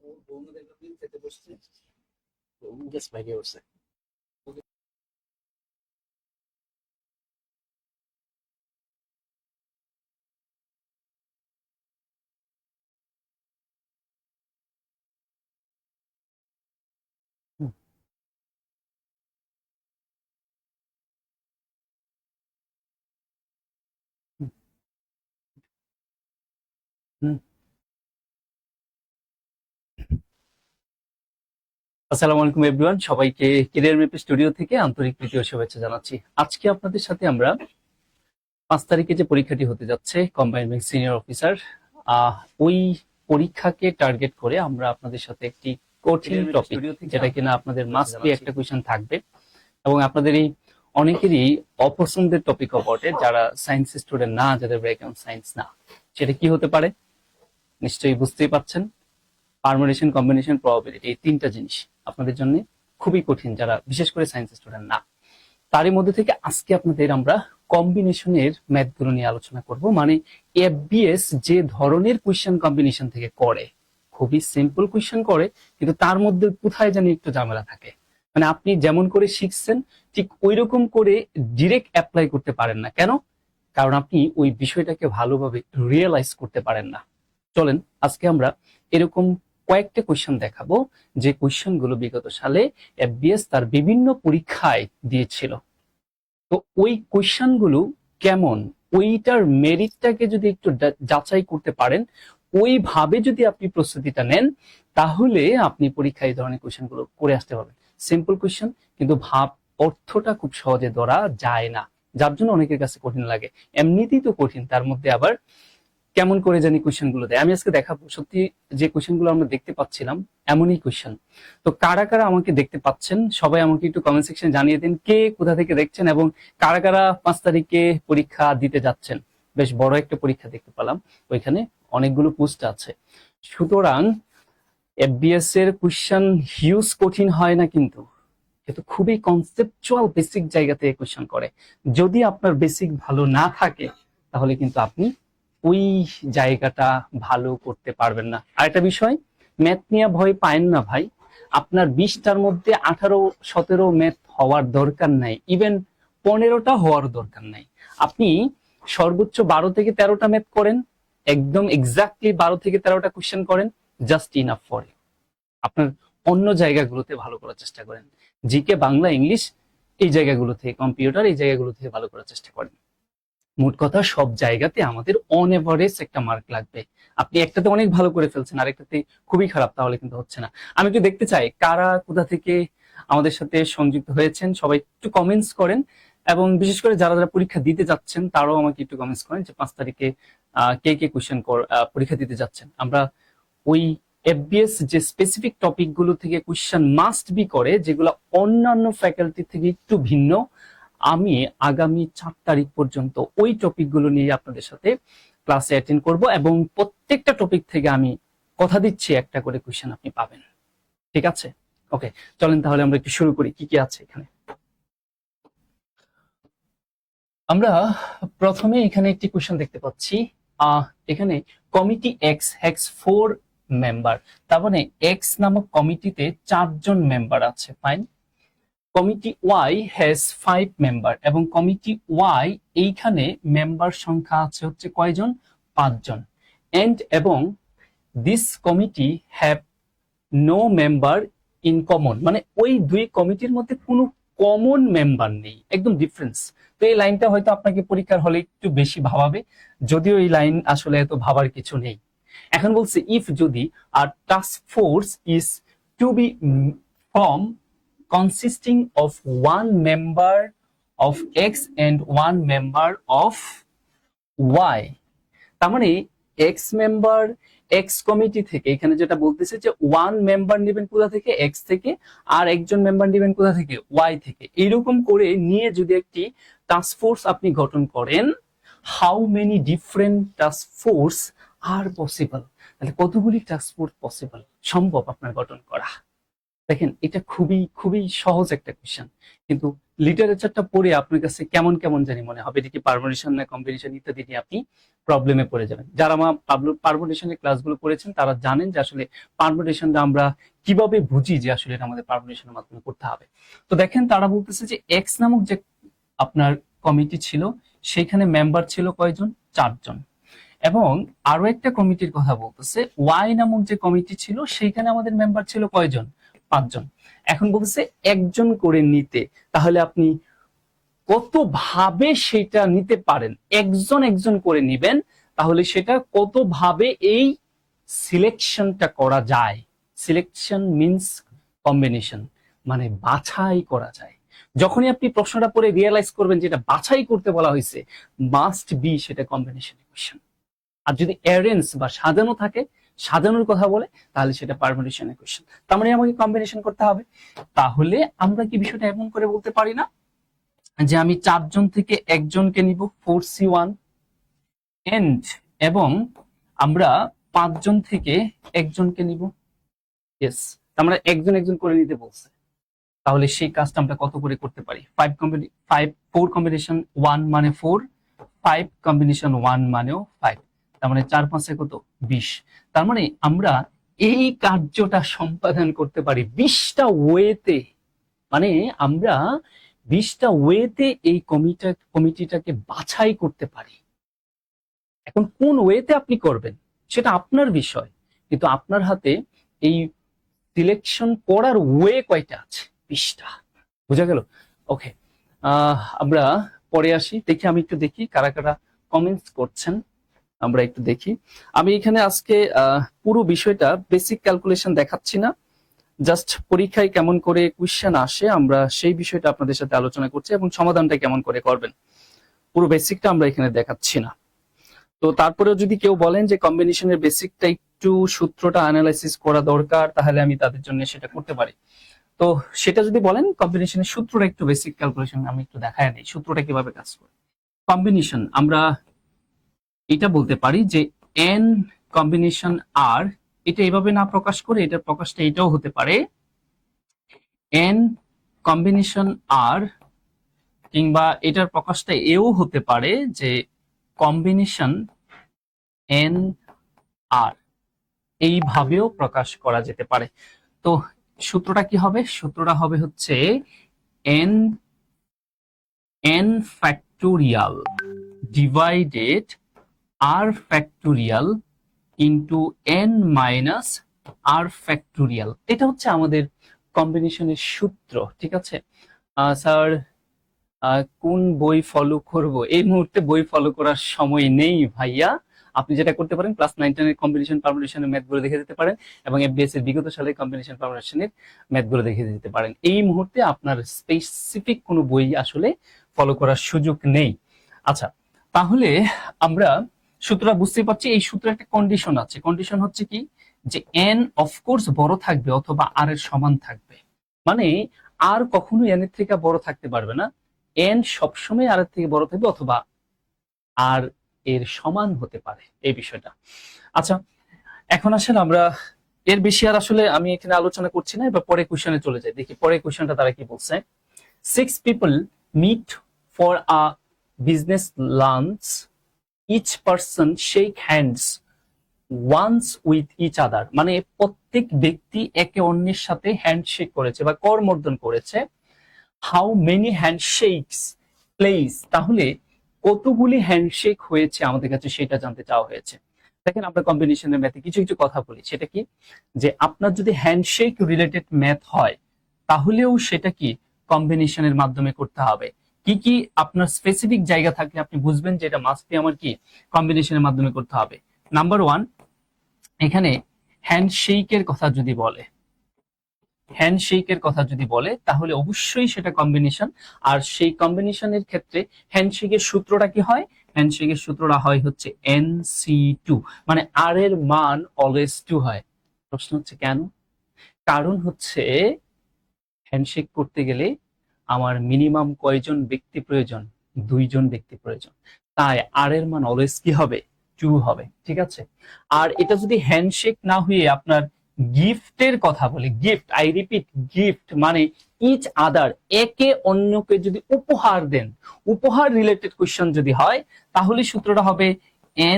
খেতে বসছে, গ্যাস ভেঙে উঠছে। হুম, হুম, হুম। আসসালামু আলাইকুম এভরিওয়ান, সবাইকে কেরিয়ার ম্যাপ স্টুডিও থেকে আন্তরিক প্রীতি ও শুভেচ্ছা জানাচ্ছি। আজকে আপনাদের সাথে আমরা 5 তারিখে যে পরীক্ষাটি হতে যাচ্ছে কম্বাইন্ড ব্যাংক সিনিয়র অফিসার, আহ ওই পরীক্ষাকে টার্গেট করে আমরা আপনাদের সাথে একটি কঠিন টপিক, যেটা কিনা আপনাদের মাস্ট বি একটা কোয়েশ্চেন থাকবে এবং আপনাদের এই অনেকেরই অপছন্দের টপিকও বটে, যারা সায়েন্স স্টুডেন্ট না, যাদের ব্যাকগ্রাউন্ড সায়েন্স না। সেটা কি হতে পারে নিশ্চয়ই বুঝতেই পারছেন। পারমুটেশন, কম্বিনেশন, প্রবাবিলিটি, এই 3টা জিনিস আপনাদের জন্য খুবই কঠিন, যারা বিশেষ করে সায়েন্স স্টুডেন্ট না। তারই মধ্যে থেকে আজকে আপনাদের আমরা কম্বিনেশনের ম্যাথগুলো নিয়ে আলোচনা করব। মানে এফবিএস যে ধরনের কোয়েশ্চেন কম্বিনেশন থেকে করে, খুবই সিম্পল কোয়েশ্চেন করে, কিন্তু তার মধ্যে কোথায় জানি একটু ঝামেলা থাকে। মানে আপনি যেমন করে শিখছেন ঠিক ওই রকম করে ডিরেক্ট অ্যাপ্লাই করতে পারেন না। কেন? কারণ আপনি ওই বিষয়টাকে ভালোভাবে রিয়েলাইজ করতে পারেন না। চলেন আজকে আমরা এরকম কয়েকটা কোয়েশ্চেন দেখাবো, যে কোয়েশ্চেন গুলো বিগত সালে এফবিএস তার বিভিন্ন পরীক্ষায় দিয়েছিল। তো ওই কোয়েশ্চেন গুলো কেমন, ওইটার মেরিটটাকে যদি একটু যাচাই করতে পারেন, ওইভাবে যদি আপনি প্রস্তুতিটা নেন, তাহলে আপনি পরীক্ষায় এই ধরনের কোয়েশ্চেন গুলো করে আসতে পারবেন। সিম্পল কোয়েশ্চেন, কিন্তু ভাব অর্থটা খুব সহজে ধরা যায় না, যার জন্য অনেকের কাছে কঠিন লাগে। এমনিতেই তো কঠিন, তার মধ্যে আবার কেমন করে জানি কোয়েশ্চেন গুলো দেয়। আমি আজকে দেখাবো সত্যি যে কোয়েশ্চেন গুলো আমরা দেখতে পাচ্ছিলাম এমনই কোয়েশ্চেন। তো কারা কারা আমাকে দেখতে পাচ্ছেন সবাই আমাকে একটু কমেন্ট সেকশন জানিয়ে দিন, কে কোথা থেকে দেখছেন এবং কারা কারা 5 তারিখে পরীক্ষা দিতে যাচ্ছেন। বেশ বড় একটা পরীক্ষা দেখতে পেলাম, ওইখানে অনেকগুলো পোস্ট আছে। সুতরাং এফবিএস এর কোয়েশ্চেন হিউজ কঠিন হয় না, কিন্তু কিন্তু খুবই কনসেপচুয়াল বেসিক জায়গা থেকে কোয়েশ্চেন করে। যদি আপনার বেসিক ভালো না থাকে, তাহলে কিন্তু আপনি ওই জায়গাটা ভালো করতে পারবেন না। আরেকটা বিষয়, ম্যাথ নিয়ে ভয় পায়েন না ভাই। আপনার 20টার মধ্যে 18-17 ম্যাথ হওয়ার দরকার নাই, ইভেন 15টা হওয়ার দরকার নাই। আপনি সর্বোচ্চ 12 থেকে 13টা ম্যাথ করেন, একদম এক্স্যাক্টলি 12 থেকে 13টা কোয়েশ্চেন করেন, জাস্ট ইনাফ ফর ইউ। আপনার অন্য জায়গাগুলোতে ভালো করার চেষ্টা করেন, জিকে, বাংলা, ইংলিশ, এই জায়গাগুলো থেকে, কম্পিউটার, এই জায়গাগুলো থেকে ভালো করার চেষ্টা করেন। মোট কথা, সব জায়গাতে আমাদের অন এভারেজ একটা মার্ক লাগবে। আপনি একটাতে অনেক ভালো করে ফেলছেন, আরেকটাতে খুবই খারাপ, তাহলে কিন্তু হচ্ছে না। আমি একটু দেখতে চাই কারা কোথা থেকে আমাদের সাথে সংযুক্ত হয়েছেন, সবাই একটু কমেন্টস করেন। এবং বিশেষ করে যারা যারা পরীক্ষা দিতে যাচ্ছেন, তারাও আমাকে একটু কমেন্টস করেন যে 5 তারিখে কে কে কোয়েশ্চেন পরীক্ষা দিতে যাচ্ছেন। আমরা ওই এফবিএস যে স্পেসিফিক টপিক গুলো থেকে কোয়েশ্চেন মাস্ট বি করে, যেগুলো অন্যান্য ফ্যাকাল্টি থেকে একটু ভিন্ন, আমি আগামী 4 তারিখ পর্যন্ত ওই টপিক গুলো নিয়ে আপনাদের সাথে ক্লাসে অ্যাটেন্ড করব এবং প্রত্যেকটা টপিক থেকে আমি কথা দিচ্ছি একটা করে কোয়েশ্চেন আপনি পাবেন। ঠিক আছে? ওকে, চলেন তাহলে আমরা একটু শুরু করি কি কি আছে এখানে। আমরা প্রথমে এখানে একটি কোয়েশ্চেন দেখতে পাচ্ছি। এখানে কমিটি এক্স হ্যাজ 4 মেম্বার, তার মানে এক্স নামক কমিটিতে 4জন মেম্বার আছে। Fine. Committee Y has 5 member, এবং কমিটি ওয়াই এইখানে মেম্বার সংখ্যা আছে হচ্ছে কয়জন? 5জন। এন্ড এবং this committee have no member in common, মানে ওই দুই কমিটির মধ্যে কোনো কমন মেম্বার নেই, একদম ডিফারেন্স। তো এই লাইনটা হয়তো আপনাকে পরীক্ষার হলে একটু বেশি ভাবাবে, যদিও এই লাইন আসলে এত ভাবার কিছু নেই। এখন বলছে ইফ যদি আর task force is to be form consisting of one member of X and one member of Y, তার মানে এক্স মেম্বার এক্স কমিটি থেকে, এখানে যেটা বলতেছে যে ওয়ান মেম্বার নেবেন কোথা থেকে? এক্স থেকে, আর একজন মেম্বার নেবেন কোথা থেকে? ওয়াই থেকে। এইরকম করে নিয়ে যদি একটি টাস্ক ফোর্স আপনি গঠন করেন, how many different task force are possible, তাহলে কতগুলি টাস্ক ফোর্স পসিবল, সম্ভব আপনার গঠন করা? দেখেন এটা খুবই খুবই সহজ একটা কোশ্চেন, কিন্তু লিটারেচারটা পড়ে আপনার কাছে কেমন কেমন জানি মনে হবে, এটা কি পারমুটেশন না কম্বিনেশন ইত্যাদি নিয়ে আপনি প্রবলেমে পড়ে যাবেন। যারা আমার পারমুটেশনের ক্লাসগুলো করেছেন তারা জানেন যে আসলে পারমুটেশনটা আমরা কিভাবে বুঝি যে আসলে এটা আমাদের পারমুটেশনের মাধ্যমে করতে হবে। তো দেখেন তারা বলতেছে যে এক্স নামক যে আপনার কমিটি ছিল সেখানে মেম্বার ছিল কয়জন, 4 জন। এবং আরো একটা কমিটির কথা বলতেছে, ওয়াই নামক যে কমিটি ছিল সেইখানে আমাদের মেম্বার ছিল কয়জন, 5 জন। এখন বলতেছে একজন করে নিতে, তাহলে আপনি কত ভাবে সেটা নিতে পারেন, একজন একজন করে নিবেন, তাহলে সেটা কত ভাবে এই সিলেকশনটা করা যায়। সিলেকশন মিন্স কম্বিনেশন, মানে বাছাই করা যায়। যখনই আপনি প্রশ্নটা পড়ে রিয়েলাইজ করবেন যে এটা বাছাই করতে বলা হয়েছে, মাস্ট বি সেটা কম্বিনেশন ইকুয়েশন। আর যদি অ্যারেঞ্জ বা সাজানো থাকে, সাজানোর কথা বলে, তাহলে সেটা পারমুটেশন ইকুয়েশন। তার মানে আমাকে কম্বিনেশন করতে হবে। তাহলে আমরা কি বিষয়টা এমন করে বলতে পারি না যে আমি 4 জন থেকে একজনকে নিব 4C1 এন্ড, এবং আমরা 5 জন থেকে একজনকে নিব, ইয়েস, আমরা একজন একজন করে নিতে বলছে। তাহলে সেই কাজটা আমরা কত করে করতে পারি, 4 কম্বিনেশন 1 মানে 4, 5 কম্বিনেশন 1 মানেও 5, তার মানে 4 5 কত, 20। তার মানে আমরা এই কার্যটা সম্পাদন করতে পারি 20টা ওয়েতে, মানে আমরা 20টা ওয়েতে এই কমিটিটাকে বাছাই করতে পারি। এখন কোন ওয়েতে আপনি করবেন সেটা আপনার বিষয়, কিন্তু আপনার হাতে এই সিলেকশন করার ওয়ে কয়টা আছে, 20টা। বুঝা গেল? ওকে, আমরা পরে আসি, দেখি আমি একটু দেখি কারা কারা কমেন্টস করছেন, আমরা একটু দেখি। আমি এখানে আজকে পুরো বিষয়টা বেসিক ক্যালকুলেশন দেখাচ্ছি না, জাস্ট পরীক্ষায় কেমন করে কোশ্চেন আসে আমরা সেই বিষয়টা আপনাদের সাথে আলোচনা করছি, এবং সমাধানটা কেমন করে করবেন, পুরো বেসিকটা আমরা এখানে দেখাচ্ছি না। তো তারপরেও যদি কেউ বলেন যে কম্বিনেশনের বেসিকটা একটু সূত্রটা অ্যানালাইসিস করা দরকার, তাহলে আমি তাদের জন্য সেটা করতে পারি। তো সেটা যদি বলেন, কম্বিনেশনের সূত্রটা একটু বেসিক ক্যালকুলেশন আমি একটু দেখায় দিই, সূত্রটা কিভাবে কাজ করে। কম্বিনেশন আমরা এটা বলতে পারি যে এন কম্বিনেশন আর, এটা এভাবে না প্রকাশ করে এটার প্রকাশটা এটাও হতে পারে এন কম্বিনেশন আর, কিংবা এটার প্রকাশটা এও হতে পারে যে কম্বিনেশন এন আর, এইভাবেও প্রকাশ করা যেতে পারে। তো সূত্রটা কি হবে, সূত্রটা হবে হচ্ছে N factorial divided r factorial into N minus r factorial. এটা হচ্ছে আমাদের কম্বিনেশনের সূত্র, ঠিক আছে। স্যার কোন বই ফলো করব, এই মুহূর্তে বই ফলো করার সময় নেই ভাইয়া। আপনি যেটা করতে পারেন, ক্লাস 9-10 এর কম্বিনেশন পারমুটেশনের ম্যাথগুলো দেখে দিতে পারেন, এবং এফবিএস এর বিগত সালের কম্বিনেশন পারমুটেশনের ম্যাথগুলো দেখে দিতে পারেন। এই মুহূর্তে আপনার স্পেসিফিক কোনো বই আসলে ফলো করার সুযোগ নেই। আচ্ছা, তাহলে আমরা সূত্রটা বুঝতেই পারছি। এই সূত্রে একটা কন্ডিশন আছে, কন্ডিশন হচ্ছে কি, যে এন অফকোর্স বড় থাকবে অথবা আর এর সমান থাকবে, মানে আর কখনো এন এর থেকে বড় থাকতে পারবে না, এন সবসময় আর এর থেকে বড় থাকবে অথবা আর এর সমান হতে পারে, এই বিষয়টা। আচ্ছা, এখন আসলে আমরা এর বেশি আর আসলে আমি এখানে আলোচনা করছি না, এবার পরে কোশ্চেনে চলে যাই, দেখি পরে কোশ্চেনটা তারা কি বলছে। 6 people meet for a business lunch, each person shake hands once with each other, মানে প্রত্যেক ব্যক্তি একে অন্যের সাথে হ্যান্ডশেক করেছে বা করমর্দন করেছে। হাউ মেনি হ্যান্ডশেকস প্লেস, তাহলে কতগুলি হ্যান্ডশেক হয়েছে আমাদের কাছে সেটা জানতে চাওয়া হয়েছে। দেখেন আমরা কম্বিনেশনের ম্যাথে কিছু কিছু কথা বলি, সেটা কি, যে আপনার যদি হ্যান্ডশেক রিলেটেড ম্যাথ হয় তাহলেও সেটা কি কম্বিনেশনের মাধ্যমে করতে হবে। কি কি আপনার স্পেসিফিক জায়গা থাকলে আপনি বুঝবেন যে এটা মাস্ট বি আমার কি কম্বিনেশনের মাধ্যমে করতে হবে। নাম্বার 1, এখানে হ্যান্ডশেকের কথা যদি বলে, হ্যান্ডশেকের কথা যদি বলে তাহলে অবশ্যই সেটা কম্বিনেশন। আর সেই কম্বিনেশনের ক্ষেত্রে হ্যান্ডশেকের সূত্রটা কি হয়, হ্যান্ডশেকের সূত্রটা হয় হচ্ছে NC2, মানে আর এর মান অলওয়েজ 2 হয়। প্রশ্ন হচ্ছে কেন, কারণ হচ্ছে হ্যান্ডশেক করতে গেলে আমার মিনিমাম কয়জন ব্যক্তি প্রয়োজন, 2জন ব্যক্তি প্রয়োজন, তাই আর এর মান অলওয়েজ কি হবে, 2 হবে, ঠিক আছে। আর এটা যদি হ্যান্ডশেক না হয়ে আপনার গিফটের কথা বলি, গিফট, আই রিপিট গিফট মানে ইচ আদার, একে অন্যকে যদি উপহার দেন, উপহার রিলেটেড কোয়েশ্চেন যদি হয় তাহলে সূত্রটা হবে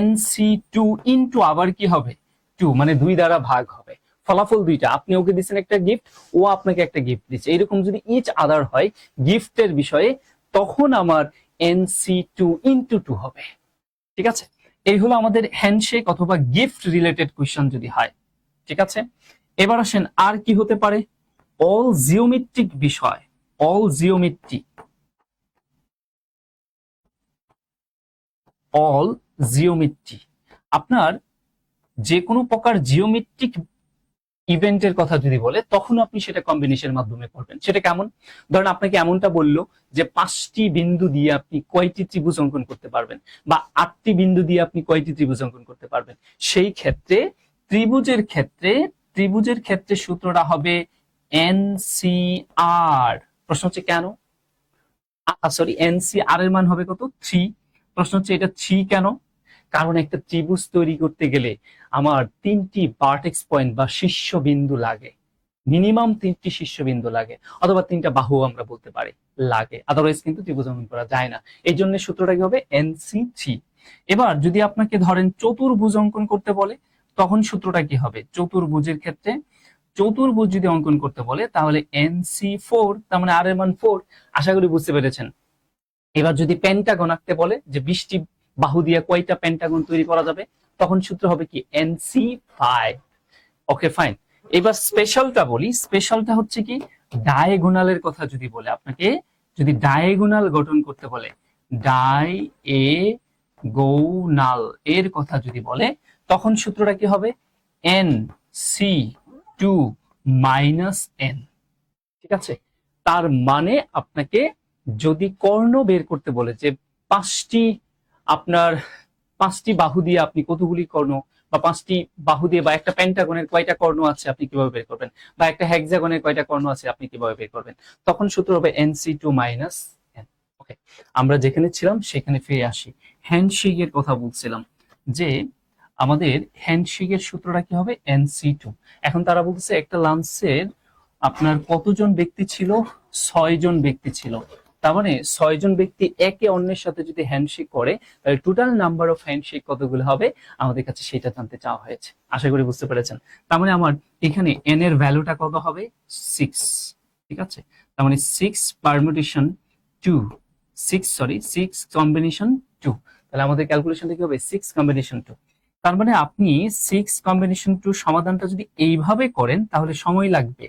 NC2 ইনটু আবার কি হবে 2, মানে 2 দ্বারা ভাগ হবে। ফলাফল দুইটা, আপনি ওকে দিচ্ছেন একটা গিফট, ও আপনাকে একটা গিফট দিচ্ছে, এরকম যদি ইচ আদার হয় গিফটের বিষয়ে তখন আমার NC2 ইনটু 2 হবে। ঠিক আছে, এই হলো আমাদের হ্যান্ডশেক অথবা গিফট রিলেটেড কোয়েশ্চেন যদি হয়। ঠিক আছে, এবার আসেন আর কি হতে পারে, অল জিওমেট্রিক বিষয়, অল জিওমেট্রিক, অল জিওমেট্রি, আপনার যে কোনো প্রকার জিওমেট্রিক ইভেন্টের কথা যদি বলে তখন আপনি সেটা কম্বিনেশনের মাধ্যমে করবেন। সেটা কেমন, ধরেন আপনাকে এমনটা বললো যে 5টি বিন্দু দিয়ে আপনি কয়টি ত্রিভুজ অঙ্কন করতে পারবেন, বা 8টি বিন্দু দিয়ে আপনি কয়টি ত্রিভুজ অঙ্কন করতে পারবেন। সেই ক্ষেত্রে ত্রিভুজের ক্ষেত্রে সূত্রটা হবে NCR। প্রশ্ন হচ্ছে কেন, সরি NCR এর মান হবে কত 3। প্রশ্ন হচ্ছে এটা 3 কেন, কারণ একটা ত্রিভুজ তৈরি করতে গেলে আমার 3টি ভার্টেক্স পয়েন্ট বা শীর্ষবিন্দু লাগে, মিনিমাম 3টি শীর্ষবিন্দু লাগে, অথবা 3টা বাহু আমরা বলতে পারি লাগে, আদারওয়াইজ কিন্তু ত্রিভুজ অঙ্কন করা যায় না। এই জন্য সূত্রটা কি হবে NC3। এবার যদি আপনাকে ধরেন চতুর্ভুজ অঙ্কন করতে বলে তখন সূত্রটা কি হবে, চতুর্ভুজের ক্ষেত্রে চতুর্ভুজ যদি অঙ্কন করতে বলে তাহলে NC4, তার মানে আর এর মান 4। আশা করি বুঝতে পেরেছেন। এবার যদি পেন্টাগন আঁকতে বলে যে 20টি বাহু দিয়ে কয়টা পেন্টাগন তৈরি করা যাবে, তখন সূত্র হবে কি NC5। Okay fine. এবার স্পেশালটা বলি, স্পেশালটা হচ্ছে কি ডায়াগোনালের কথা যদি বলে, আপনাকে যদি ডায়াগোনাল গঠন করতে বলে, ডায়াগোনাল এর কথা যদি বলে তখন সূত্রটা কি হবে NC2 মাইনাস N। ঠিক আছে, তার মানে আপনাকে যদি কর্ণ বের করতে বলে যে 5টি বাহু দিয়ে আপনি কতগুলি কর্ণ, বা 5টি বাহু দিয়ে বা একটা পেন্টাগনের কয়টা কর্ণ আছে আপনি কিভাবে বের করবেন, বা একটা হেক্সাগনের কয়টা কর্ণ আছে আপনি কিভাবে বের করবেন, তখন সূত্র হবে NC2 মাইনাস N। ওকে, আমরা যেখানে ছিলাম সেখানে ফিরে আসি। হ্যান্ডশেকের কথা বলছিলাম যে আমাদের হ্যান্ডশেকের সূত্রটা কি হবে NC2। এখন তারা বলতেছে একটা লাঞ্চের আপনার কতজন ব্যক্তি ছিল, 6 জন ব্যক্তি ছিল। তার মানে 6 জন ব্যক্তি একে অন্যের সাথে যদি হ্যান্ডশেক করে তাহলে টোটাল নাম্বার অফ হ্যান্ডশেক কতগুলো হবে আমাদের কাছে সেটা জানতে চাওয়া হয়েছে। আশা করি বুঝতে পেরেছেন। তার মানে আমার এখানে n এর ভ্যালুটা কত হবে 6। ঠিক আছে, তার মানে 6 পারমুটেশন 2, 6 কম্বিনেশন 2, তাহলে আমাদের ক্যালকুলেশনটা কি হবে 6 কম্বিনেশন 2। তার মানে আপনি 6 কম্বিনেশন 2 সমাধানটা যদি এইভাবে করেন তাহলে সময় লাগবে,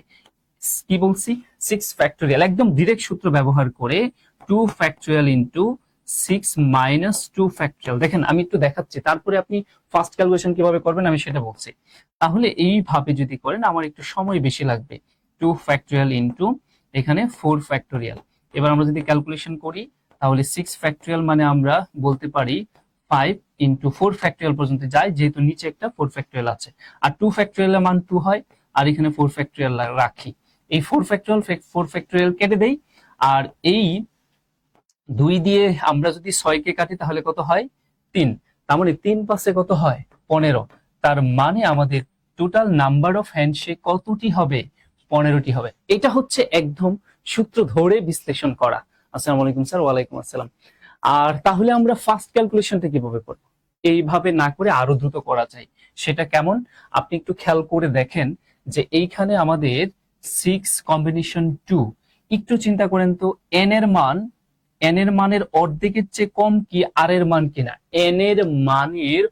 কি বলছি 6 ফ্যাক্টোরিয়াল, একদম ডিরেক্ট সূত্র ব্যবহার করে 2 ফ্যাক্টোরিয়াল ইনটু 6 মাইনাস 2 ফ্যাক্টোরিয়াল। দেখেন আমি একটু দেখাচ্ছি, তারপরে আপনি ফার্স্ট ক্যালকুলেশন কিভাবে করবেন আমি সেটা বলছি। তাহলে এইভাবে যদি করেন আমার একটু সময় বেশি লাগবে, 2 ফ্যাক্টোরিয়াল ইনটু এখানে 4 ফ্যাক্টোরিয়াল। এবার আমরা যদি ক্যালকুলেশন করি তাহলে 6 ফ্যাক্টোরিয়াল মানে আমরা বলতে পারি 5 ইনটু 4 ফ্যাক্টোরিয়াল পর্যন্ত যায়, যেহেতু নিচে একটা 4 ফ্যাক্টোরিয়াল আছে, আর 2 ফ্যাক্টোরিয়ালের মান 2 হয়, আর এখানে 4 ফ্যাক্টোরিয়াল রাখি। এই 4 ফ্যাক্টোরিয়াল কেটে দেই, আর এই 2 দিয়ে আমরা যদি 6 কে কাটি তাহলে কত হয় 3, তার মানে 3 পাশে কত হয় 15। তার মানে আমাদের টোটাল নাম্বার অফ হ্যান্ডশেক কতটি হবে 15টি হবে। এটা হচ্ছে একদম সূত্র ধরে বিশ্লেষণ করা। আসসালামু আলাইকুম স্যার। ওয়ালাইকুম আসসালাম। আর তাহলে আমরা ফার্স্ট ক্যালকুলেশনটা কিভাবে করব, এইভাবে না করে আরো দ্রুত করা যায়, সেটা কেমন আপনি একটু খেয়াল করে দেখেন যে এইখানে আমাদের 6 কম্বিনেশন 2, একটু চিন্তা করেন তো n এর মানের অর্ধেকের চেয়ে কম কি r এর মান কিনা, n এর মানের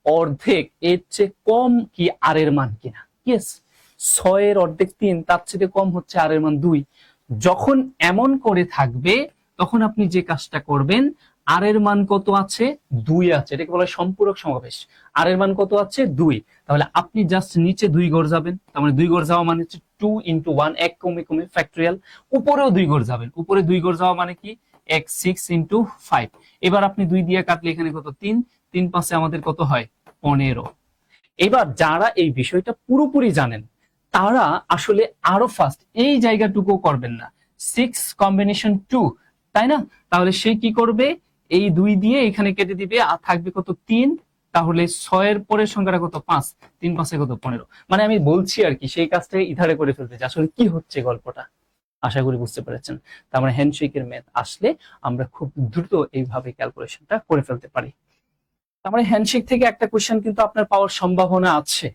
অর্ধেক এর চেয়ে কম কি r এর মান কিনা। ইয়েস, 6 এর অর্ধেক 3, তার চেয়ে কম হচ্ছে r এর মান 2। যখন এমন করে থাকবে তখন আপনি যে কাজটা করবেন, আর এর মান কত আছে 2 আছে, এটাকে বলা হয় সম্পূরক সমাবেশ। আর এর মান কত আছে 2, তাহলে আপনি জাস্ট নিচে 2 ঘর যাবেন, তার মানে 2 ঘর যাওয়া মানে হচ্ছে 2 ইনটু 1, এক কমে কমে ফ্যাক্টোরিয়াল। উপরেও 2 ঘর যাবেন, উপরে 2 ঘর যাওয়া মানে কি 6 ইনটু 5। এবার আপনি 2 দিয়ে কাটলে এখানে কত 3, 3 পাশে আমাদের কত হয় 15। এবার যারা এই বিষয়টা পুরোপুরি জানেন তারা আসলে আরো ফাস্ট এই জায়গাটুকু করবেন না, 6 কম্বিনেশন 2, তাই না? তাহলে সে কি করবে, এই 2 দিয়ে এখানে কেটে দিবে, আর থাকবে কত 3, তাহলে 6-এর পরের সংখ্যাটা কত? 5। 3 5 কত? 15। মানে আমি বলছি আর কি সেই কাজটাকে ইথারে করে ফেলতে যে আসলে কি হচ্ছে গল্পটা। আশা করি বুঝতে পেরেছেন। তার মানে হ্যান্ডশেকের ম্যাথ আসলে আমরা খুব দ্রুত এইভাবে ক্যালকুলেশনটা করে ফেলতে পারি। তার মানে হ্যান্ডশেক থেকে একটা কোশ্চেন কিন্তু আপনার পাওয়ার সম্ভাবনা আছে।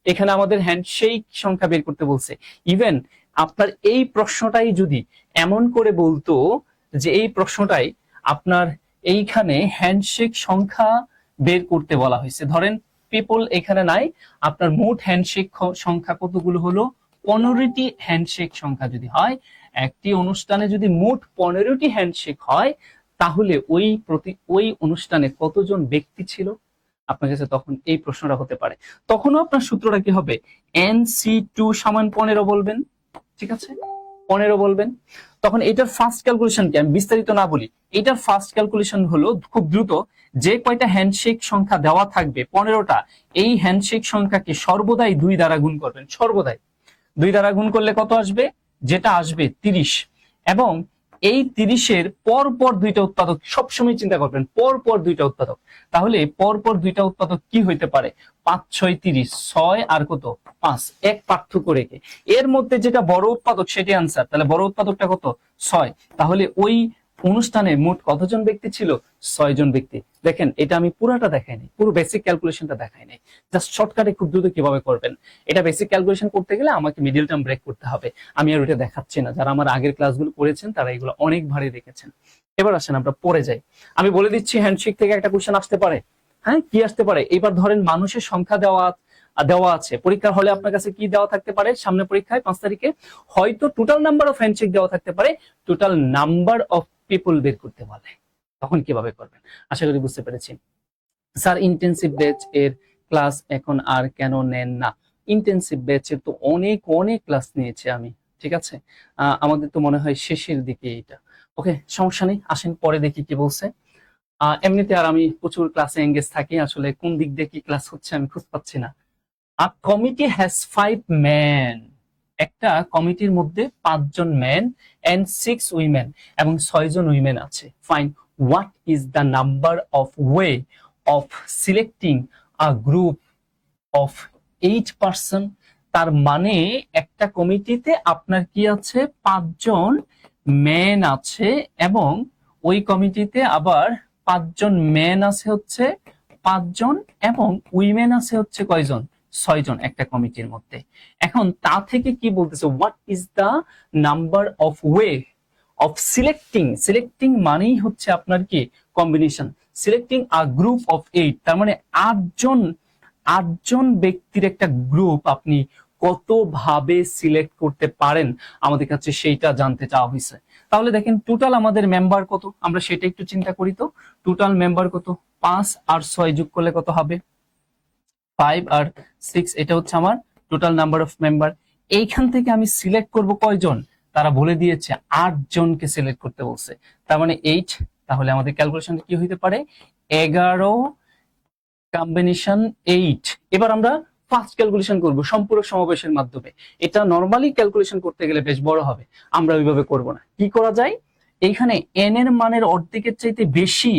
এখানে আমাদের হ্যান্ডশেক সংখ্যা বের করতে বলছে। ইভেন আপনার এই প্রশ্নটাই যদি এমন করে বলতো যে এই প্রশ্নটাই আপনার এইখানে হ্যান্ডশেক সংখ্যা বের করতে বলা হয়েছে, ধরেন পিপল এখানে নাই, আপনার মোট হ্যান্ডশেক সংখ্যা কতগুলো হলো? 15টি হ্যান্ডশেক সংখ্যা যদি হয়, একটি অনুষ্ঠানে যদি মোট 15টি হ্যান্ডশেক হয়, তাহলে ওই অনুষ্ঠানে কতজন ব্যক্তি ছিল? আপনার কাছে তখন এই প্রশ্নটা হতে পারে। তখনও আপনার সূত্রটা কি হবে? NC2 সমান 15 বলবেন, ঠিক আছে? 15 বলবেন। তখন এটার ফার্স্ট ক্যালকুলেশন কি, আমি বিস্তারিত না বলি, এটার ফার্স্ট ক্যালকুলেশন হলো খুব দ্রুত, যে কয়টা হ্যান্ডশেক সংখ্যা দেওয়া থাকবে 15টা, এই হ্যান্ডশেক সংখ্যাকে সর্বদাই 2 দ্বারা গুণ করবেন। সর্বদাই 2 দ্বারা গুণ করলে কত আসবে? যেটা আসবে 30। এবং এই 30-এর পরপর 2টা উৎপাদক সবসময় চিন্তা করবেন, পরপর 2টা উৎপাদক। তাহলে পরপর 2টা উৎপাদক কি হইতে পারে? 5 6 30, 6 আর কত? 5, এক পার্থক্য রেখে এর মধ্যে যেটা বড় উৎপাদক সেটাই আনসার। তাহলে বড় উৎপাদকটা কত? 6। তাহলে ওই অনুষ্ঠানে মোট কতজন ব্যক্তি ছিল? 6 জন ব্যক্তি। দেখেন এটা আমি পুরাটা দেখাই নাই, পুরো বেসিক ক্যালকুলেশনটা দেখাই নাই, জাস্ট শর্টকাটে খুব দ্রুত কিভাবে করবেন। এটা বেসিক ক্যালকুলেশন করতে গেলে আমাকে মিডল টার্ম ব্রেক করতে হবে, আমি আর ওটা দেখাচ্ছি না। যারা আমার আগের ক্লাসগুলো করেছেন তারা এগুলো অনেক ভারী দেখেছেন। এবার আসেন আমরা পরে যাই। আমি বলে দিচ্ছি হ্যান্ডশেক থেকে একটা কোশ্চেন আসতে পারে। হ্যাঁ, কি আসতে পারে? এবার ধরেন মানুষের সংখ্যা দেওয়া আছে পরীক্ষার হলে, আপনার কাছে কি দেওয়া থাকতে পারে সামনে পরীক্ষায় 5 তারিখে? হয়তো টোটাল নাম্বার অফ হ্যান্ডশেক দেওয়া থাকতে পারে, টোটাল নাম্বার অফ পিপল বের করতে বলে। তখন কিভাবে করবেন? আশা করি বুঝতে পেরেছি। স্যার ইন্টেনসিভ ব্যাচ এর ক্লাস এখন আর কেন নেন না? ইন্টেনসিভ ব্যাচের তো অনেক অনেক ক্লাস নিয়েছি আমি, ঠিক আছে? আমাদের তো মনে হয় শেষের দিকে এটা। ওকে, সমস্যা নেই, আসেন পরে দেখি কি বলছে। এমনিতে আর আমি প্রচুর ক্লাসে এঙ্গেজ থাকি, আসলে কোন দিক দিয়ে কি ক্লাস হচ্ছে আমি খুঁজ পাচ্ছি না। আ কমিটি হ্যাজ 5 ম্যান, একটা কমিটির মধ্যে 5 জন ম্যান এন্ড 6 উইমেন, এবং 6 জন উইমেন আছে। Fine, what is the number of way of selecting a group of 8 person? তার মানে একটা কমিটিতে আপনার কি আছে? 5 জন ম্যান আছে, এবং ওই কমিটিতে আবার 5 জন ম্যান আছে হচ্ছে 5 জন, এবং উইমেন আছে হচ্ছে কয়জন? 6 জন একটা কমিটির মধ্যে। এখন তা থেকে কি বলতেছে? What is the number of way of selecting মানেই হচ্ছে আপনার কি? Combination. Selecting a group of 8, তার মানে 8জন ব্যক্তির একটা গ্রুপ আপনি কতভাবে সিলেক্ট করতে পারেন আমাদের কাছে সেইটা জানতে চাওয়া হয়েছে। তাহলে দেখেন টোটাল আমাদের মেম্বার কত, আমরা সেটা একটু চিন্তা করি তো। টোটাল মেম্বার কত? 5 আর 6 যোগ করলে কত হবে? 5 আর 6, এটা হচ্ছে আমার টোটাল নাম্বার অফ মেম্বার। এইখান থেকে আমি সিলেক্ট করব কয়জন? তারা বলে দিয়েছে 8 জনকে সিলেক্ট করতে বলছে, তার মানে 8। তাহলে আমাদের ক্যালকুলেশন কি হইতে পারে? 11 কম্বিনেশন 8। এবার আমরা ফার্স্ট ক্যালকুলেশন করব সম্পূরক সমাবেশের মাধ্যমে। এটা নরমালি ক্যালকুলেশন করতে গেলে বেশ বড় হবে, আমরা ওইভাবে করব না। কি করা যায়? এইখানে n এর মানের অর্ধেকের চাইতে বেশি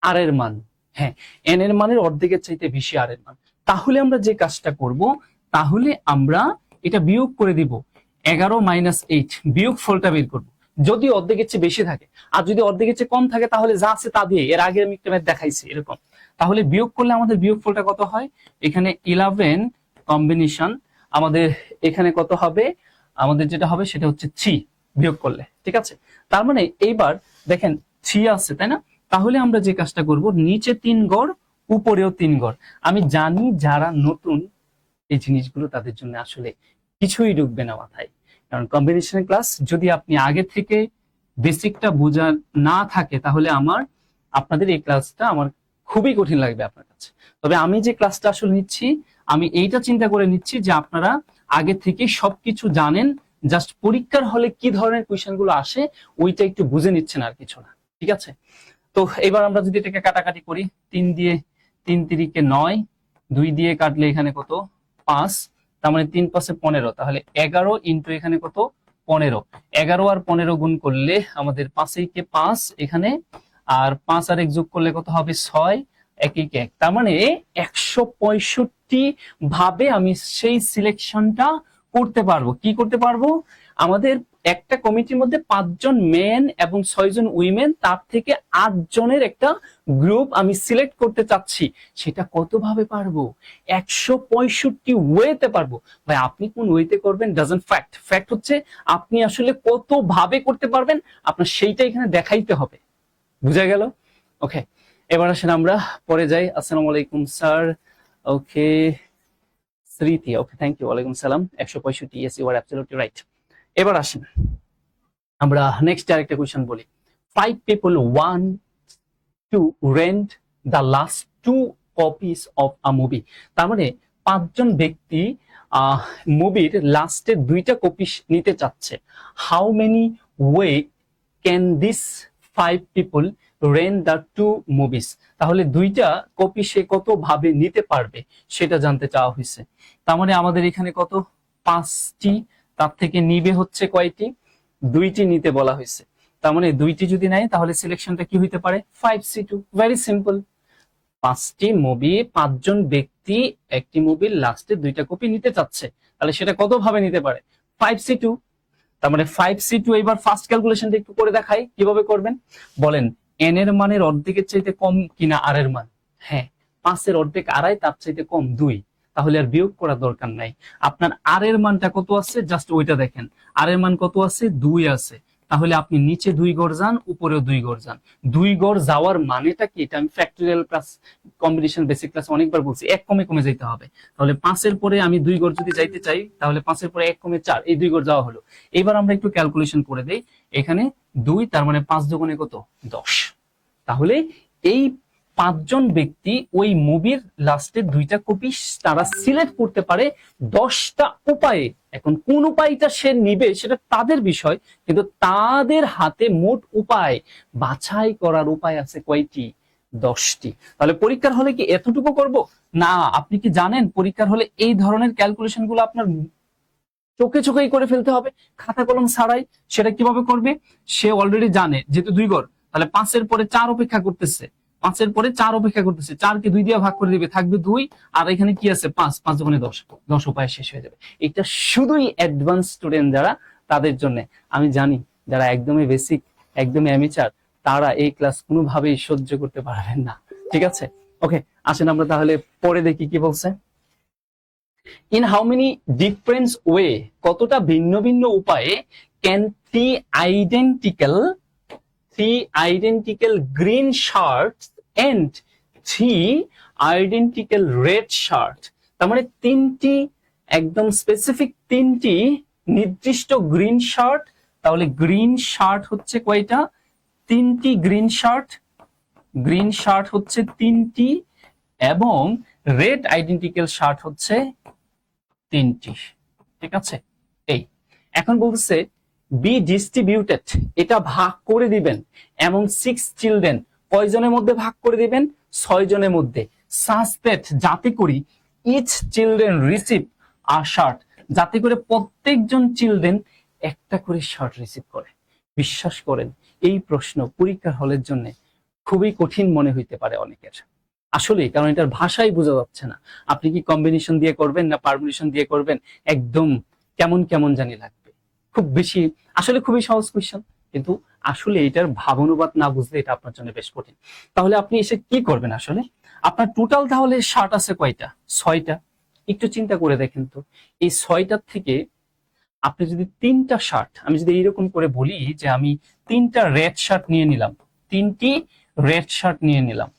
আর এর মান, হ্যাঁ n এর মানের অর্ধেকের চাইতে বেশি আর এর মান। তাহলে আমরা যে কাজটা করব, তাহলে আমরা এটা বিয়োগ করে দিব। 11 মাইনাস 8, বিয়োগ ফলটা বের করব। যদি অর্ধেকের চেয়ে বেশি থাকে, আর যদি অর্ধেকের চেয়ে কম থাকে, তাহলে যা আছে তা দিয়ে, এর আগে আমি একটা ম্যাথ দেখাইছি এরকম। তাহলে বিয়োগ করলে আমাদের বিয়োগ ফলটা কত হয়? এখানে 11 কম্বিনেশন, আমাদের এখানে কত হবে? আমাদের যেটা হবে সেটা হচ্ছে 3 বিয়োগ করলে, ঠিক আছে? তার মানে এইবার দেখেন 3 আছে, তাই না? তাহলে আমরা যে কাজটা করব, নিচে 3 গড়, উপরেও 3 গড়। আমি জানি যারা নতুন এই জিনিসগুলো তাদের জন্য আসলে কিছুই ঢুকবে না মাথায়, কারণ কম্বিনেশনের ক্লাস যদি আপনি আগে থেকে বেসিকটা বোঝা না থাকে, তাহলে আপনাদের এই ক্লাসটা আমার খুবই কঠিন লাগবে আপনার কাছে। তবে আমি যে ক্লাসটা আসলে নিচ্ছি, আমি এইটা চিন্তা করে নিচ্ছি যে আপনারা আগে থেকে সবকিছু জানেন, জাস্ট পরীক্ষার হলে কি ধরনের কোয়েশ্চেন গুলো আসে ওইটা একটু বুঝে নিচ্ছেন, আর কিছু না, ঠিক আছে? তো এবার আমরা যদি এটাকে কাটাকাটি করি, 3 দিয়ে 3 তিরিকে 9, 2 দিয়ে কাটলে এখানে কত? 5, তার মানে 3 5 15, তাহলে 11 ইন্টু এখানে কত? 15। 11 আর 15 গুণ করলে আমাদের 5 কে 5 এখানে, আর 5 আর 1 যোগ করলে কত হবে? 6, একই এক, তার মানে 165 ভাবে আমি সেই সিলেকশনটা করতে পারবো। কি করতে পারবো? আমাদের একটা কমিটির মধ্যে 5 জন মেন এবং 6 জন উইমেন, তার থেকে 8 জনের একটা গ্রুপ আমি সিলেক্ট করতে চাচ্ছি। সেটা কত ভাবে পারবো? 165 ওয়েতে পারবো। ভাই আপনি কোন ওয়েতে করবেন ডাজন্ট ফ্যাক্ট, ফ্যাক্ট হচ্ছে আপনি আসলে কত ভাবে করতে পারবেন আপনার সেইটা এখানে দেখাইতে হবে। বুঝা গেল? ওকে, এবার আসেন আমরা পরে যাই। আসসালামু আলাইকুম স্যার। ওকে স্মৃতি, ওকে থ্যাংক ইউ। ওয়ালাইকুম সালাম। 165, yes you are absolutely right. এবার আসেন আমরা নেক্সট আরেকটা কোশ্চেন বলি। 5 people want to rent the last 2 copies of a movie। তার মানে 5 জন ব্যক্তি মুভির লাস্টের 2টা কপি নিতে চাচ্ছে। How many way can this 5 people rent the 2 movies? তাহলে 2টা কপি সে কত ভাবে নিতে পারবে সেটা জানতে চাওয়া হয়েছে। তার মানে আমাদের এখানে কত? 5টি, তার থেকে নিবে হচ্ছে কয়টি? 2টি নিতে বলা হয়েছে। তার মানে 2টি যদি নেয় তাহলে সিলেকশনটা কি হইতে পারে? 5C2। Very simple. 5টি মুভি, 5 জন ব্যক্তি একটি মুভির লাস্টে 2টা কপি নিতে চাচ্ছে, তাহলে সেটা কত ভাবে নিতে পারে? 5C2। তার মানে 5C2। এবার ফার্স্ট ক্যালকুলেশনটা একটু করে দেখাই কিভাবে করবেন। বলেন n এর মানের অর্ধেকের চাইতে কম কিনা r এর মান? হ্যাঁ, 5 এর অর্ধেক আড়াই, তার চাইতে কম 2, তাহলে আর বিয়োগ করার দরকার নাই। আপনার r এর মানটা কত আছে জাস্ট ওইটা দেখেন। r এর মান কত আছে? 2 আছে। তাহলে আপনি নিচে 2 গড় যান, উপরেও 2 গড় যান। 2 গড় যাওয়ার মানেটা কি? এটা আমি factorial plus combination basic class অনেকবার বলছি, এক কমে কমে যেতে হবে। তাহলে 5 এর পরে আমি 2 গড় যদি যাইতে চাই তাহলে 5 এর পরে 1 কমে 4, এই 2 গড় যাওয়া হলো। এবার আমরা একটু ক্যালকুলেশন করে দেই। এখানে 2, তার মানে 5 দুগুণে কত? 10। তাহলে এই 5 জন ব্যক্তি ওই মুভির লাস্টের 2টা কপি তারা সিলেক্ট করতে পারে 10টা উপায়ে। এখন কোন উপায়টা সে নিবে সেটা তাদের বিষয়, কিন্তু তাদের হাতে মোট উপায় বাছাই করার উপায় আছে কয়টি? 10টি। তাহলে পরীক্ষার হলে কি এতটুকু করব না? আপনি কি জানেন পরীক্ষার হলে এই ধরনের ক্যালকুলেশন গুলো আপনার চোখে চোখেই করে ফেলতে হবে, খাতা কলম ছাড়াই। সেটা কিভাবে করবে? সে অলরেডি জানে যেহেতু 2 গড়, তাহলে 5 এর পরে 4 অপেক্ষা করতেছে, 5 এর পরে 4 অপেক্ষা করতেছে, 4 কে 2 দিয়ে ভাগ করে দিবে, থাকবে 2, আর এখানে কি আছে? 5, 5 দুগুণে 10, 10 উপায় শেষ হয়ে যাবে। এটা শুধুই অ্যাডভান্স স্টুডেন্ট যারা তাদের জন্য। আমি জানি যারা একদমই বেসিক, একদমই অ্যামেচার, তারা এই ক্লাস কোনোভাবেই সহ্য করতে পারবেন না। ঠিক আছে, ওকে আসেন আমরা তাহলে পরে দেখি কি বলছে। In how many different way, কতটা ভিন্ন ভিন্ন উপায়ে can three identical green shirts and 3 identical red shirt, তার মানে 3টি একদম স্পেসিফিক 3টি নির্দিষ্ট গ্রিন শার্ট। তাহলে গ্রিন শার্ট হচ্ছে কয়টা? 3টি গ্রিন শার্ট হচ্ছে 3টি, এবং রেড আইডেন্টিক্যাল শার্ট হচ্ছে 3টি। ঠিক আছে, এই এখন বলছে বি ডিস্ট্রিবিউটেড, এটা ভাগ করে দিবেন এমন 6 চিলড্রেন, কয়জনের মধ্যে ভাগ করে দিবেন? 6 জনের মধ্যে। সাচ দ্যাট, যাতে করি each children receive a shirt, যাতে করে প্রত্যেকজন চিলড্রেন একটা করে শার্ট রিসিভ করে। বিশ্বাস করেন এই প্রশ্ন পরীক্ষার হলের জন্য খুবই কঠিন মনে হইতে পারে অনেকের, আসলে কারণ এটার ভাষাই বোঝা যাচ্ছে না। আপনি কি কম্বিনেশন দিয়ে করবেন না পারমিশন দিয়ে করবেন, একদম কেমন কেমন জানি লাগবে। খুব বেশি আসলে খুবই সহজ কোয়েশ্চেন, কিন্তু আসলে এটার ভাবানুবাদ না বুঝলে এটা আপনার জন্য বেশ কঠিন। তাহলে আপনি এসে কি করবেন? আসলে আপনার টোটাল তাহলে শার্ট আছে কয়টা? 6টা। একটু চিন্তা করে দেখেন তো, এই 6টার থেকে আপনি যদি 3টা শার্ট, আমি যদি এইরকম করে বলি যে আমি 3টা রেড শার্ট নিয়ে নিলাম, 3টি রেড শার্ট নিয়ে নিলাম,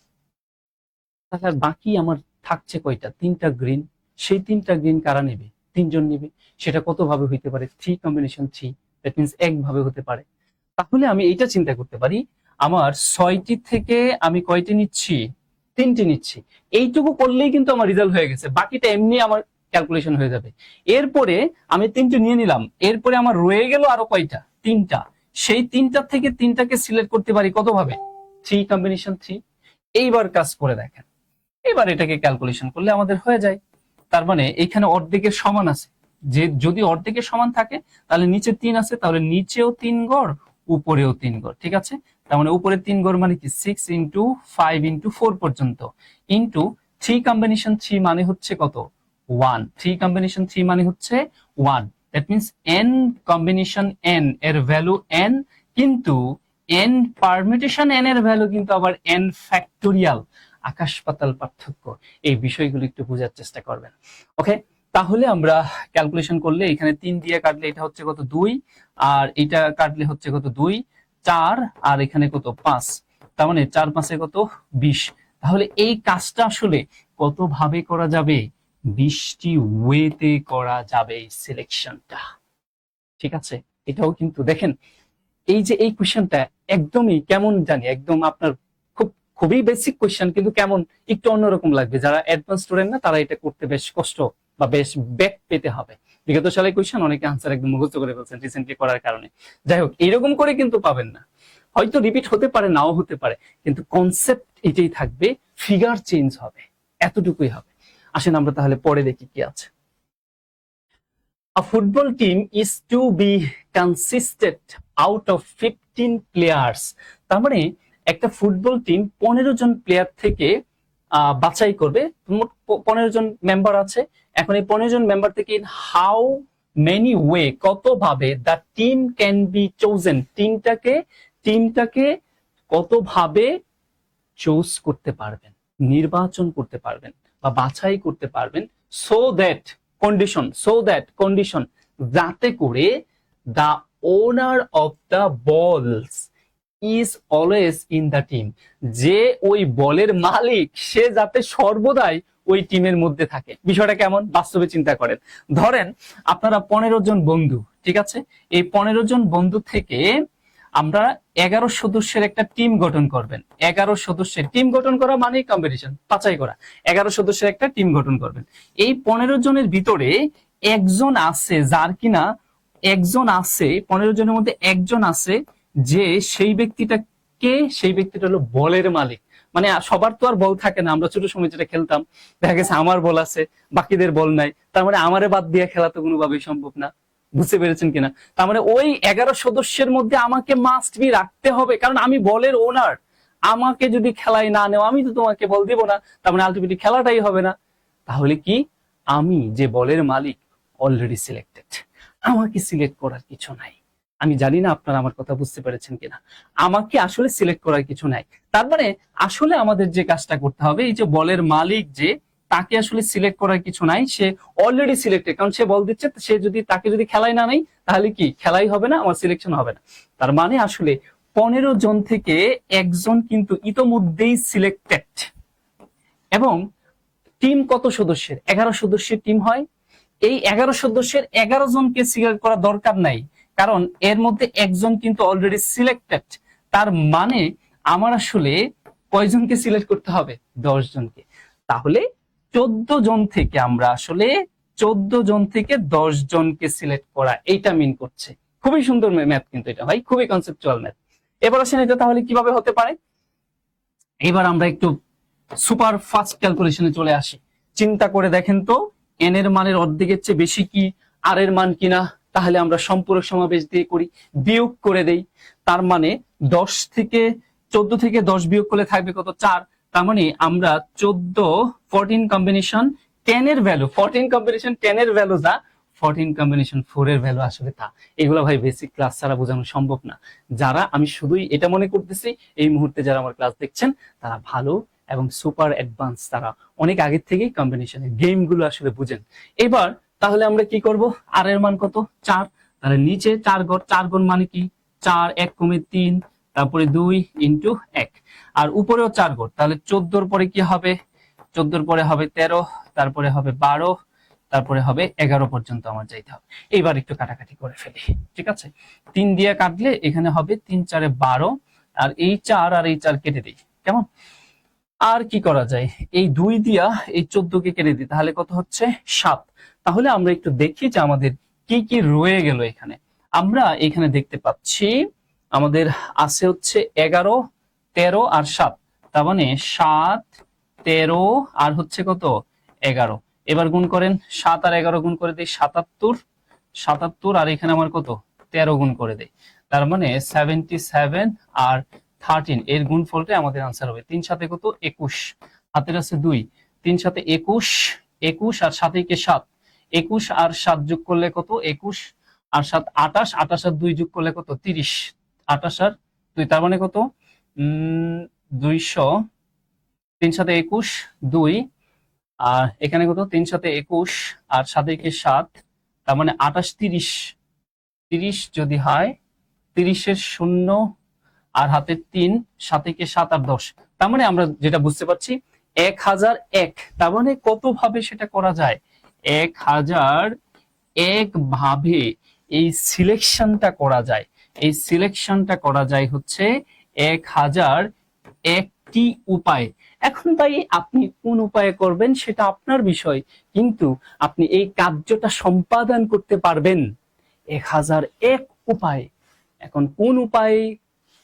তাহলে বাকি আমার থাকছে কয়টা? 3টা গ্রিন। সেই 3টা গ্রিন কারা নেবে? 3 জন নেবে। সেটা কত ভাবে হইতে পারে? 3 কম্বিনেশন 3, দ্যাট মিন্স এক ভাবে হতে পারে। তাহলে আমি এইটা চিন্তা করতে পারি, আমার 6টি থেকে আমি কয়টি নিচ্ছি? 3টি নিচ্ছি। এইটুকু করলেই কিন্তু আমার রেজাল্ট হয়ে গেছে, বাকিটা এমনি আমার ক্যালকুলেশন হয়ে যাবে। এরপরে আমি 3টি নিয়ে নিলাম, এরপরে আমার রয়ে গেল আরো কয়টা? 3টা। সেই 3টার থেকে 3টাকে সিলেক্ট করতে পারি কত ভাবে? 3 কম্বিনেশন 3। এইবার কাজ করে দেখেন, এবার এটাকে ক্যালকুলেশন করলে আমাদের হয়ে যায়। তার মানে এখানে অর্ধেকের সমান আছে, যে যদি অর্ধেকের সমান থাকে তাহলে নিচে 3 আছে, তাহলে নিচেও 3 গড়, উপরেও 3 ঘর, ঠিক আছে। তার মানে উপরে 3 ঘর মানে কি 6 ইন্টু 5 ইন্টু 4 পর্যন্ত, ইন্টু 3 কম্বিনেশন 3 মানে হচ্ছে কত 1, 3 কম্বিনেশন 3 মানে হচ্ছে 1, that means n combination n এর ভ্যালু n, কিন্তু n পারমিউটেশন n এর ভ্যালু কিন্তু আবার n ফ্যাক্টোরিয়াল, আকাশ পাতাল পার্থক্য। এই বিষয়গুলো একটু বোঝার চেষ্টা করবেন। ওকে, তাহলে আমরা ক্যালকুলেশন করলে এখানে 3 দিয়ে কাটলে এটা হচ্ছে কত 2, আর এটা কাটলে হচ্ছে কত 2 4, আর এখানে কত 5, তার মানে 4 5 এ কত 20। তাহলে এই কাজটা আসলে কত ভাবে করা যাবে, 20টি ওয়েতে করা যাবে এই সিলেকশনটা, ঠিক আছে। এটাও কিন্তু দেখেন, এই যে এই কোশ্চেনটা একদমই কেমন জানি, একদম আপনার খুবই বেসিক কোশ্চেন, কিন্তু কেমন একটু অন্যরকম লাগবে। যারা অ্যাডভান্স স্টুডেন্ট না তারা এটা করতে বেশ কষ্ট বা বেশ ব্যাক পেতে হবে। বিগত সালের কোশ্চেন অনেকে আনসার একদম মুখস্থ করে ফেলছেন রিসেন্টলি করার কারণে। যাই হোক, এইরকম করে কিন্তু পাবেন না, হয়তো রিপিট হতে পারে নাও হতে পারে, কিন্তু কনসেপ্ট এটাই থাকবে, ফিগার চেঞ্জ হবে, এতটুকুই হবে। আসেন আমরা তাহলে পরে দেখি কি আছে। A football team is to be consisted out of 15 players. তার মানে একটা ফুটবল টিম 15 জন প্লেয়ার থেকে বাছাই করবে। মোট 15 জন মেম্বার আছে। এখন এই 15 জন মেম্বার থেকে হাউ মেনি ওয়ে, কত ভাবে the team can be chosen, টিমটাকে কত ভাবে চুজ করতে পারবেন, নির্বাচন করতে পারবেন বা বাছাই করতে পারবেন, সো দ্যাট কন্ডিশন যাতে করে দ্য ওনার অফ দ্য বলস is always in the team, যে ওই বলের মালিক সে যাতে সর্বদাই ওই টিমের মধ্যে থাকে। বিষয়টা কেমন বাস্তবে চিন্তা করেন। ধরেন আপনারা 15 জন বন্ধু, ঠিক আছে। এই 15 জন বন্ধু থেকে আমরা 11 সদস্যের একটা টিম গঠন করবেন। 11 সদস্যের টিম গঠন করা মানে কম্পিটিশন, বাছাই করা। 11 সদস্যের একটা টিম গঠন করবেন। এই 15 জনের ভিতরে একজন আছে, যার কিনা একজন আছে, 15 জনের মধ্যে একজন আছে যে সেই ব্যক্তিটা হলো বলের মালিক। মানে সবার তো আর বল থাকে না, আমরা ছোট সময় যেটা খেলতাম, দেখা গেছে আমার বল আছে বাকিদের বল নাই, তার মানে আমারে বাদ দিয়ে খেলা তো কোনোভাবেই সম্ভব না। বুঝতে পেরেছেন কিনা? তার মানে ওই 11 সদস্যের মধ্যে আমাকে মাস্ট বি রাখতে হবে, কারণ আমি বলের ওনার। আমাকে যদি খেলায় না নেও, আমি তো তোমাকে বল দিব না, তার মানে আলটিমেটলি খেলাটাই হবে না। তাহলে কি, আমি যে বলের মালিক অলরেডি সিলেক্টেড, আমাকে সিলেক্ট করার কিছু নাই। আমি জানি না আপনারা আমার কথা বুঝতে পেরেছেন কিনা। আমাকে আসলে সিলেক্ট করার কিছু নাই। তার মানে আসলে আমাদের যে কাজটা করতে হবে, এই যে বলের মালিক যে, তাকে আসলে সিলেক্ট করার কিছু নাই, সে অলরেডি সিলেক্টেড, কারণ সে বল দিচ্ছে। তাকে যদি খেলায় না নেই, তাহলে কি খেলাই হবে না, আমার সিলেকশন হবে না। তার মানে আসলে 15 জন থেকে একজন কিন্তু ইতোমধ্যেই সিলেক্টেড। এবং টিম কত সদস্যের? 11 সদস্যের টিম হয়। এই 11 সদস্যের 11 জনকে সিলেক্ট করা দরকার নাই, কারণ এর মধ্যে একজন কিন্তু অলরেডি সিলেক্টেড। তার মানে আমার আসলে কয়জনকে সিলেক্ট করতে হবে? 10 জনকে। তাহলে 14 জন থেকে আমরা আসলে 14 জন থেকে 10 জনকে সিলেক্ট করা, এইটা মিন করছে। খুবই সুন্দর ম্যাথ কিন্তু এটা ভাই, খুবই কনসেপচুয়াল ম্যাথ। এবার আসেন এটা তাহলে কিভাবে হতে পারে। এবার আমরা একটু সুপার ফাস্ট ক্যালকুলেশনে চলে আসি। চিন্তা করে দেখেন তো, এন এর মানের অর্ধেকের চেয়ে বেশি কি আর এর মান কিনা? তাহলে আমরা সম্পূরক সমাবেশ দিয়ে করি, বিয়োগ করে দেই। তার মানে 14 থেকে 10 বিয়োগ করলে থাকবে কত? 4। তার মানে আমরা 14 কম্বিনেশন 10 এর ভ্যালু, 14 কম্বিনেশন 10 এর ভ্যালু যা, 14 কম্বিনেশন 4 এর ভ্যালু আসলে তা। এগুলো ভাই বেসিক ক্লাস ছাড়া বোঝানো সম্ভব না। যারা, আমি শুধুই এটা মনে করতেছি, এই মুহূর্তে যারা আমার ক্লাস দেখছেন তারা ভালো এবং সুপার অ্যাডভান্স, তারা অনেক আগের থেকেই কম্বিনেশনের গেম গুলো আসলে বুঝেন। এবার তাহলে আমরা কি করব? আর এর মান কত? 4। তাহলে নিচে 4 ঘর, 4 গুণ মানে কি 4, 1 কমে 3, তারপরে 2 ইন্টু 1, আর উপরেও 4 ঘর। তাহলে 14 পরে কি হবে? 14 পরে হবে 13, তারপরে হবে 12, তারপরে হবে 11 পর্যন্ত আমার যাইতে হবে। এইবার একটু কাটাকাটি করে ফেলি, ঠিক আছে। 3 দিয়ে কাটলে এখানে হবে 3 4 12, আর এই 4 আর এই 4 কেটে দিই, কেমন? আর কি করা যায়, এই 2 দিয়া এই 14 কে কেটে দিই, তাহলে কত হচ্ছে? 7। তাহলে আমরা একটু দেখি যে আমাদের কি কি রয়ে গেল এখানে। আমরা এখানে দেখতে পাচ্ছি আমাদের আছে হচ্ছে 11, 13 আর 7, তার মানে 7, 13 আর হচ্ছে কত? 11। এবার গুণ করেন, 7 আর 11 গুণ করে দেই 77, আর এখানে আমার কত? 13 গুণ করে দেই। তার মানে 77 আর 13 এর গুণফলটাই আমাদের আনসার হবে। 3 সাথে কত? 21, হাতের আছে 2, 3 সাথে 21, 21 আর 7 কে 7, 21 আর 7 যোগ করলে কত? 21 আর 7 28, 28 আর 2 যোগ করলে কত? 30, 28 আর 2 তার মানে কত? 200, 3 সাথে 21, 2 আর এখানে কত? 3 সাথে 21 আর 7 কে 7, তার মানে 28, 30, 30 যদি হয়, 30 এর 0 আর হাতের 3, 7 কে 7 আর 10, তার মানে আমরা যেটা বুঝতে পারছি 1001। তার মানে কত ভাবে সেটা করা যায়? 1001 ভাবে এই সিলেকশনটা করা যায়। এই সিলেকশনটা করা যায় হচ্ছে 1001টি উপায়। এখন ভাই আপনি কোন উপায়ে করবেন সেটা আপনার বিষয়, কিন্তু আপনি এই কার্যটা সম্পাদন করতে পারবেন 1001 উপায়। এখন কোন উপায়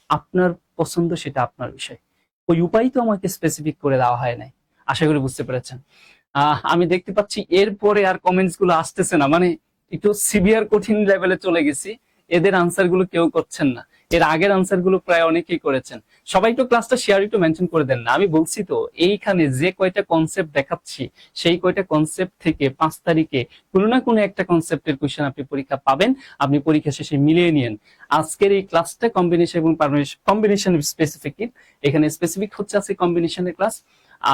আপনার পছন্দ সেটা আপনার বিষয়। ওই উপায় তো আমাকে স্পেসিফিক করে দেওয়া হয় নাই। আশা করি বুঝতে পেরেছেন। আমি দেখতে পাচ্ছি এরপরে আর কমেন্টস গুলো আসতেছে না, মানে একটু সিভিয়ার কঠিন লেভেলে চলে গেছি। এদের আনসার গুলো কেউ করছেন না, এর আগের আনসার গুলো প্রায় অনেকেই করেছেন। সবাই একটু ক্লাসটা শেয়ার একটু মেনশন করে দেন না। আমি বলছি তো এইখানে যে কয়টা কনসেপ্ট দেখাচ্ছি সেই কয়টা কনসেপ্ট থেকে 5 তারিখে কোনো না কোনো একটা কনসেপ্টের কোশ্চেন আপনি পরীক্ষা পাবেন। আপনি পরীক্ষা শেষে মিলিয়ে নিন। আজকের এই ক্লাসটা কম্বিনেশন এবং কম্বিনেশন স্পেসিফিক, এখানে স্পেসিফিক হচ্ছে আছে কম্বিনেশনের ক্লাস।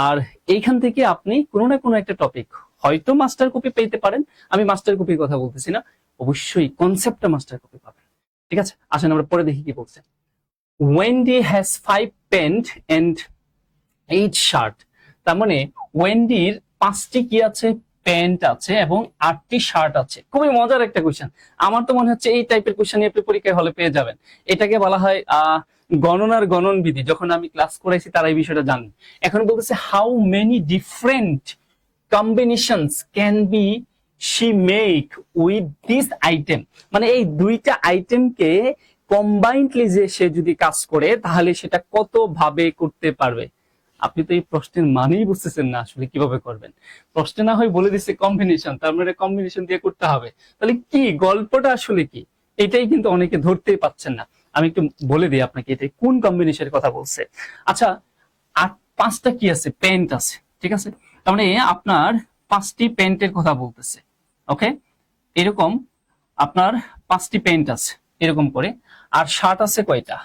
আর এইখান থেকে আপনি কোনো না কোনো একটা টপিক হয়তো মাস্টার কপি পেতে পারেন। আমি মাস্টার কপির কথা বলতেছি না, অবশ্যই কনসেপ্টটা মাস্টার কপি পাবেন। ঠিক আছে, আসেন আমরা পরে দেখি কি বলছে। Wendy has 5 pant and 8 shirt. তার মানে ওয়েন্ডির 5টি কি আছে? প্যান্ট আছে এবং 8টি শার্ট আছে। খুবই মজার একটা কোশ্চেন। আমার তো মনে হচ্ছে এই টাইপের কোশ্চেন আপনি পরীক্ষায় হলে পেয়ে যাবেন। এটাকে বলা হয় গণনার গণনবিধি। যখন আমি ক্লাস করাইছি তারা এই বিষয়টা জানেন। এখন বলতেছে how many different combinations can be she make with this item. মানে এই দুইটা আইটেমকে কম্বাইন্ডলি যে সে যদি কাজ করে তাহলে সেটা কত ভাবে করতে পারবে। আপনি তো এই প্রশ্নের মানেই বুঝতেছেন না আসলে কিভাবে করবেন। প্রশ্নে না হয় বলে দিচ্ছে কম্বিনেশন, তার মানে কম্বিনেশন দিয়ে করতে হবে। তাহলে কি গল্পটা আসলে কি, এটাই কিন্তু অনেকে ধরতেই পাচ্ছেন না। আমি একটু বলে দিই আপনাকে এটা কোন কম্বিনেশনের কথা বলছে। আচ্ছা, 5টা কি আছে? প্যান্ট আছে, ঠিক আছে। তার মানে আপনার 5টি প্যান্টের কথা বলতেছে। ওকে, এরকম আপনার 5টি প্যান্ট আছে এরকম করে। আর শার্ট আছে কয়টা?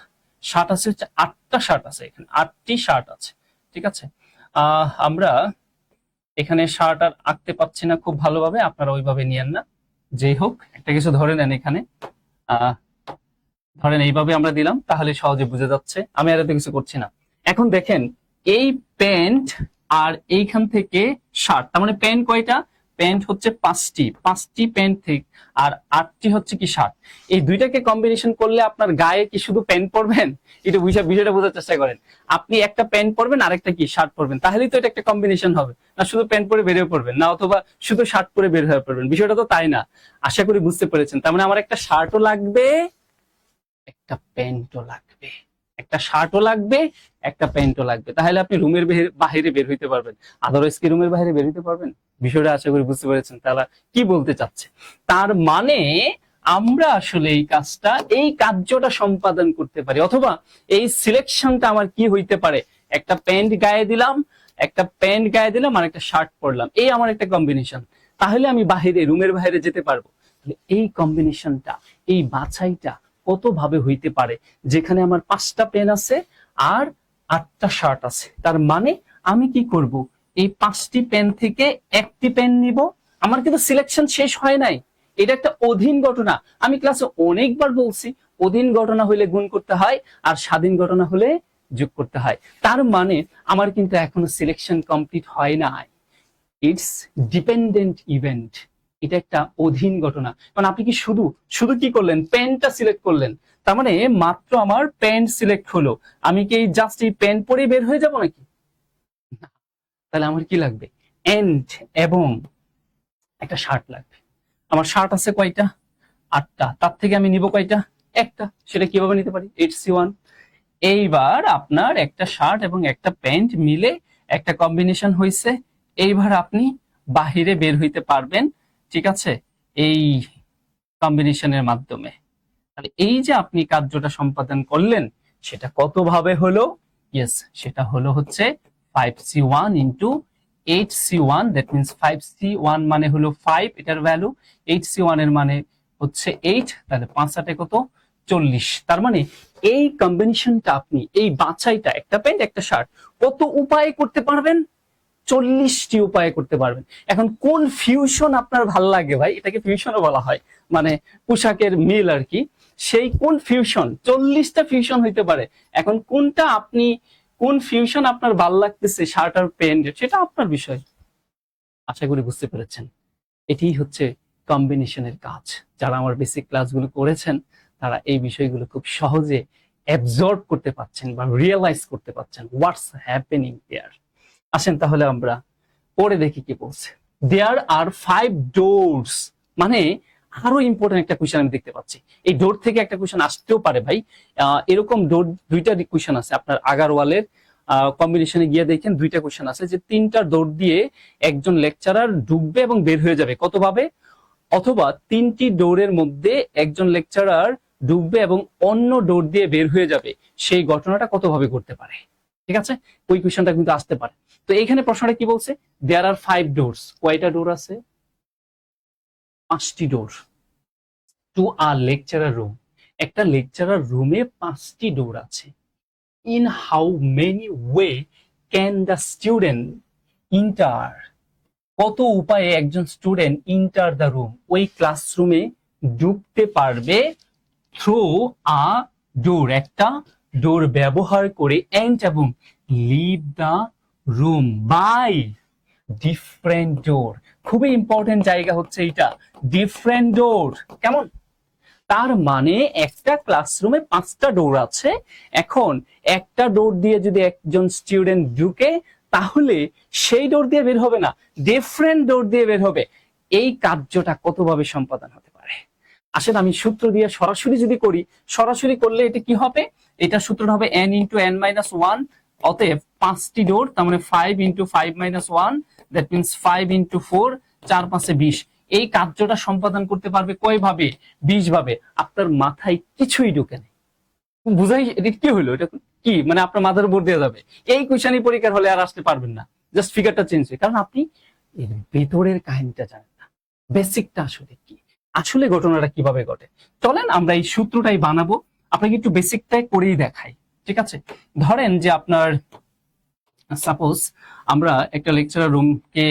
শার্ট আছে হচ্ছে 8টা শার্ট আছে, এখানে 8টি শার্ট আছে, ঠিক আছে। আমরা এখানে শার্ট আর আঁকতে পাচ্ছি না খুব ভালোভাবে, আপনারা ওইভাবে নিয়েন না। যেই হোক একটা কিছু ধরে নেন, এখানে ধরেন এইভাবে আমরা দিলাম, তাহলে সহজে বুঝে যাচ্ছে। আমি আর এত কিছু করছি না। এখন দেখেন এই প্যান্ট আর এইখান থেকে শার্ট, তার মানে প্যান্ট কয়টা? প্যান্ট হচ্ছে 5টি প্যান্ট থেকে, আর 8টি হচ্ছে কি শার্ট। এই দুইটাকে কম্বিনেশন করলে আপনার গায়ে কি শুধু প্যান্ট পরবেন? একটু বিষয়টা বোঝার চেষ্টা করেন। আপনি একটা প্যান্ট পরবেন আর একটা কি শার্ট পরবেন, তাহলেই তো এটা একটা কম্বিনেশন হবে। না শুধু প্যান্ট পরে বেরিয়ে পড়বেন, না অথবা শুধু শার্ট পরে বের হয়ে পড়বেন, বিষয়টা তো তাই না। আশা করি বুঝতে পেরেছেন। তার মানে আমার একটা শার্টও লাগবে, একটা প্যান্টও লাগবে, একটা শার্টও লাগবে, একটা প্যান্টও লাগবে, তাহলে আপনি রুমের বাইরে বের হইতে পারবেন। আদারওয়াইজ কি রুমের বাইরে বের হইতে পারবেন? বিষয়টা আশা করি বুঝতে পেরেছেন তারা কি বলতে চাচ্ছে। তার মানে আমরা আসলে এই কাজটা, এই কার্যটা সম্পাদন করতে পারি, অথবা এই সিলেকশনটা আমার কি হইতে পারে? একটা প্যান্ট গায়ে দিলাম, আর একটা শার্ট পরলাম, এই আমার একটা কম্বিনেশন। তাহলে আমি বাহিরে, রুমের বাইরে যেতে পারবো। এই কম্বিনেশনটা, এই বাছাইটা কত ভাবে হইতে পারে, যেখানে আমার 5টা পেন আছে আর 8টা শার্ট আছে। তার মানে আমি কি করব? এই 5টি পেন থেকে একটি পেন নিব। আমার কিন্তু সিলেকশন শেষ হয় নাই, এটা একটা অধীন ঘটনা। আমি ক্লাসে অনেকবার বলছি, অধীন ঘটনা হলে গুণ করতে হয়, আর স্বাধীন ঘটনা হলে যোগ করতে হয়। তার মানে আমার কিন্তু এখনো সিলেকশন কমপ্লিট হয় নাই, ইটস ডিপেন্ডেন্ট ইভেন্ট। এটা একটা অধীন ঘটনা। কারণ আপনি কি শুধু শুধু কি করলেন? প্যান্টটা সিলেক্ট করলেন, তার মানে মাত্র আমার প্যান্ট সিলেক্ট হলো। আমি কি জাস্ট এই প্যান্ট পরে বের হয়ে যাব নাকি? তাহলে আমার কি লাগবে? এন্ড এবং একটা শার্ট লাগবে। আমার শার্ট আছে কয়টা? 8টা। তার থেকে আমি নিব কয়টা? একটা। সেটা কিভাবে নিতে পারি? It's one. এইবার আপনার একটা শার্ট এবং একটা প্যান্ট মিলে একটা কম্বিনেশন হয়েছে। এইবার আপনি বাহিরে বের হইতে পারবেন, ঠিক আছে, এই কম্বিনেশনের মাধ্যমে। তাহলে এই যে আপনি কার্যটা সম্পাদন করলেন সেটা কত ভাবে হলো? ইয়েস, সেটা হলো হচ্ছে 5c1 into 8c1, that means 5c1 মানে হলো 5 এটার ভ্যালু, 8c1 এর মানে হচ্ছে 8, তাহলে 5 কত 40। তার মানে এই কম্বিনেশনটা আপনি এই বাছাইটা একটা প্যান্ট একটা শার্ট কত উপায়ে করতে পারবেন? 40টি উপায়ে করতে পারবেন। এখন কোন ফিউশন আপনার ভাল লাগে ভাই, এটাকে ফিউশনও বলা হয়, মানে পোশাকের মিল আর কি, সেই কোন ফিউশন, 40টা ফিউশন হইতে পারে। এখন কোনটা আপনি, কোন ফিউশন আপনার ভাল লাগতেছে শার্ট আর প্যান্ট, সেটা আপনার বিষয়। আশা করি বুঝতে পেরেছেন। এটিই হচ্ছে কম্বিনেশনের কাজ। যারা আমার বেসিক ক্লাসগুলো করেছেন তারা এই বিষয়গুলো খুব সহজে অ্যাবজর্ব করতে পারছেন বা রিয়েলাইজ করতে পারছেন হোয়াটস হ্যাপেনিং দেয়ার। আসেন তাহলে আমরা পরে দেখি কি বলছে। দেয়ার আর 5 ডোরস, মানে আরো ইম্পর্টেন্ট একটা কোয়েশ্চেন আমি দেখতে পাচ্ছি। এই ডোর থেকে একটা কোয়েশ্চেন আসতেও পারে ভাই। এরকম ডোর দুইটা কোয়েশ্চেন আছে আপনার আগারওয়ালের কম্বিনেশনে গিয়ে দেখেন, দুইটা কোয়েশ্চেন আছে যে 3টা ডোর দিয়ে একজন লেকচারার ঢুকবে এবং বের হয়ে যাবে কত ভাবে, অথবা 3টি ডোরের মধ্যে একজন লেকচারার ঢুকবে এবং অন্য ডোর দিয়ে বের হয়ে যাবে, সেই ঘটনাটা কত ভাবে করতে পারে। ঠিক আছে, ওই কোয়েশ্চেনটা কিন্তু আসতে পারে। তো এইখানে প্রশ্নটা কি বলছে? দেয়ার আর 5 ডোরস, কয়টা ডোর আছে? 5টি door to a lecturer room, একটা লেকচারার রুমে 5টি ডোর আছে। In how many way can the student inter, কত উপায়ে একজন স্টুডেন্ট ইন্টার দ্য রুম, ওই ক্লাসরুমে ঢুকতে পারবে, থ্রু আ ডোর, একটা ডোর ব্যবহার করে, এন্ড এবং leave the room by different door. খুবই ইম্পর্টেন্ট জায়গা হচ্ছে এটা, ডিফারেন্ট ডোর। কেমন? তার মানে একটা ক্লাসরুমে 5টা ডোর আছে, এখন একটা ডোর দিয়ে যদি একজন স্টুডেন্ট ঢুকে তাহলে সেই ডোর দিয়ে বের হবে না, ডিফারেন্ট ডোর দিয়ে বের হবে। এই কার্যটা কতভাবে সম্পাদন হতে পারে? আসেন আমি সূত্র দিয়ে সরাসরি যদি করি, সরাসরি করলে এটা কি হবে? এটা সূত্রটা হবে n ইন্টু n মাইনাস 1, অতএব 5টি ডোর, তার মানে 5 into 5 minus 1, that means 5 into 4, 4 5 20। এই কার্যটা সম্পাদন করতে পারবে কয় ভাবে? 20 ভাবে। আপনার মাথায় কিছুই ঢোকে না, বুঝাই এটা কি হলো, এটা কি মানে আপনার মাথার উপর দিয়ে যাবে। এই কোয়েশ্চেনই পরীক্ষার হলে আর আসতে পারবেন না, জাস্ট ফিগারটা চেঞ্জ হয়, কারণ আপনি এর ভেতরের কাহিনীটা জানেন না, বেসিকটা আসলে কি, আসলে ঘটনাটা কিভাবে ঘটে। চলেন আমরা এই সূত্রটাই বানাবো, আপনাকে একটু বেসিকটাই করেই দেখাই। ঠিক আছে, ধরেন যে আপনার সাপোজ আমরা একটা লেকচারার রুমকে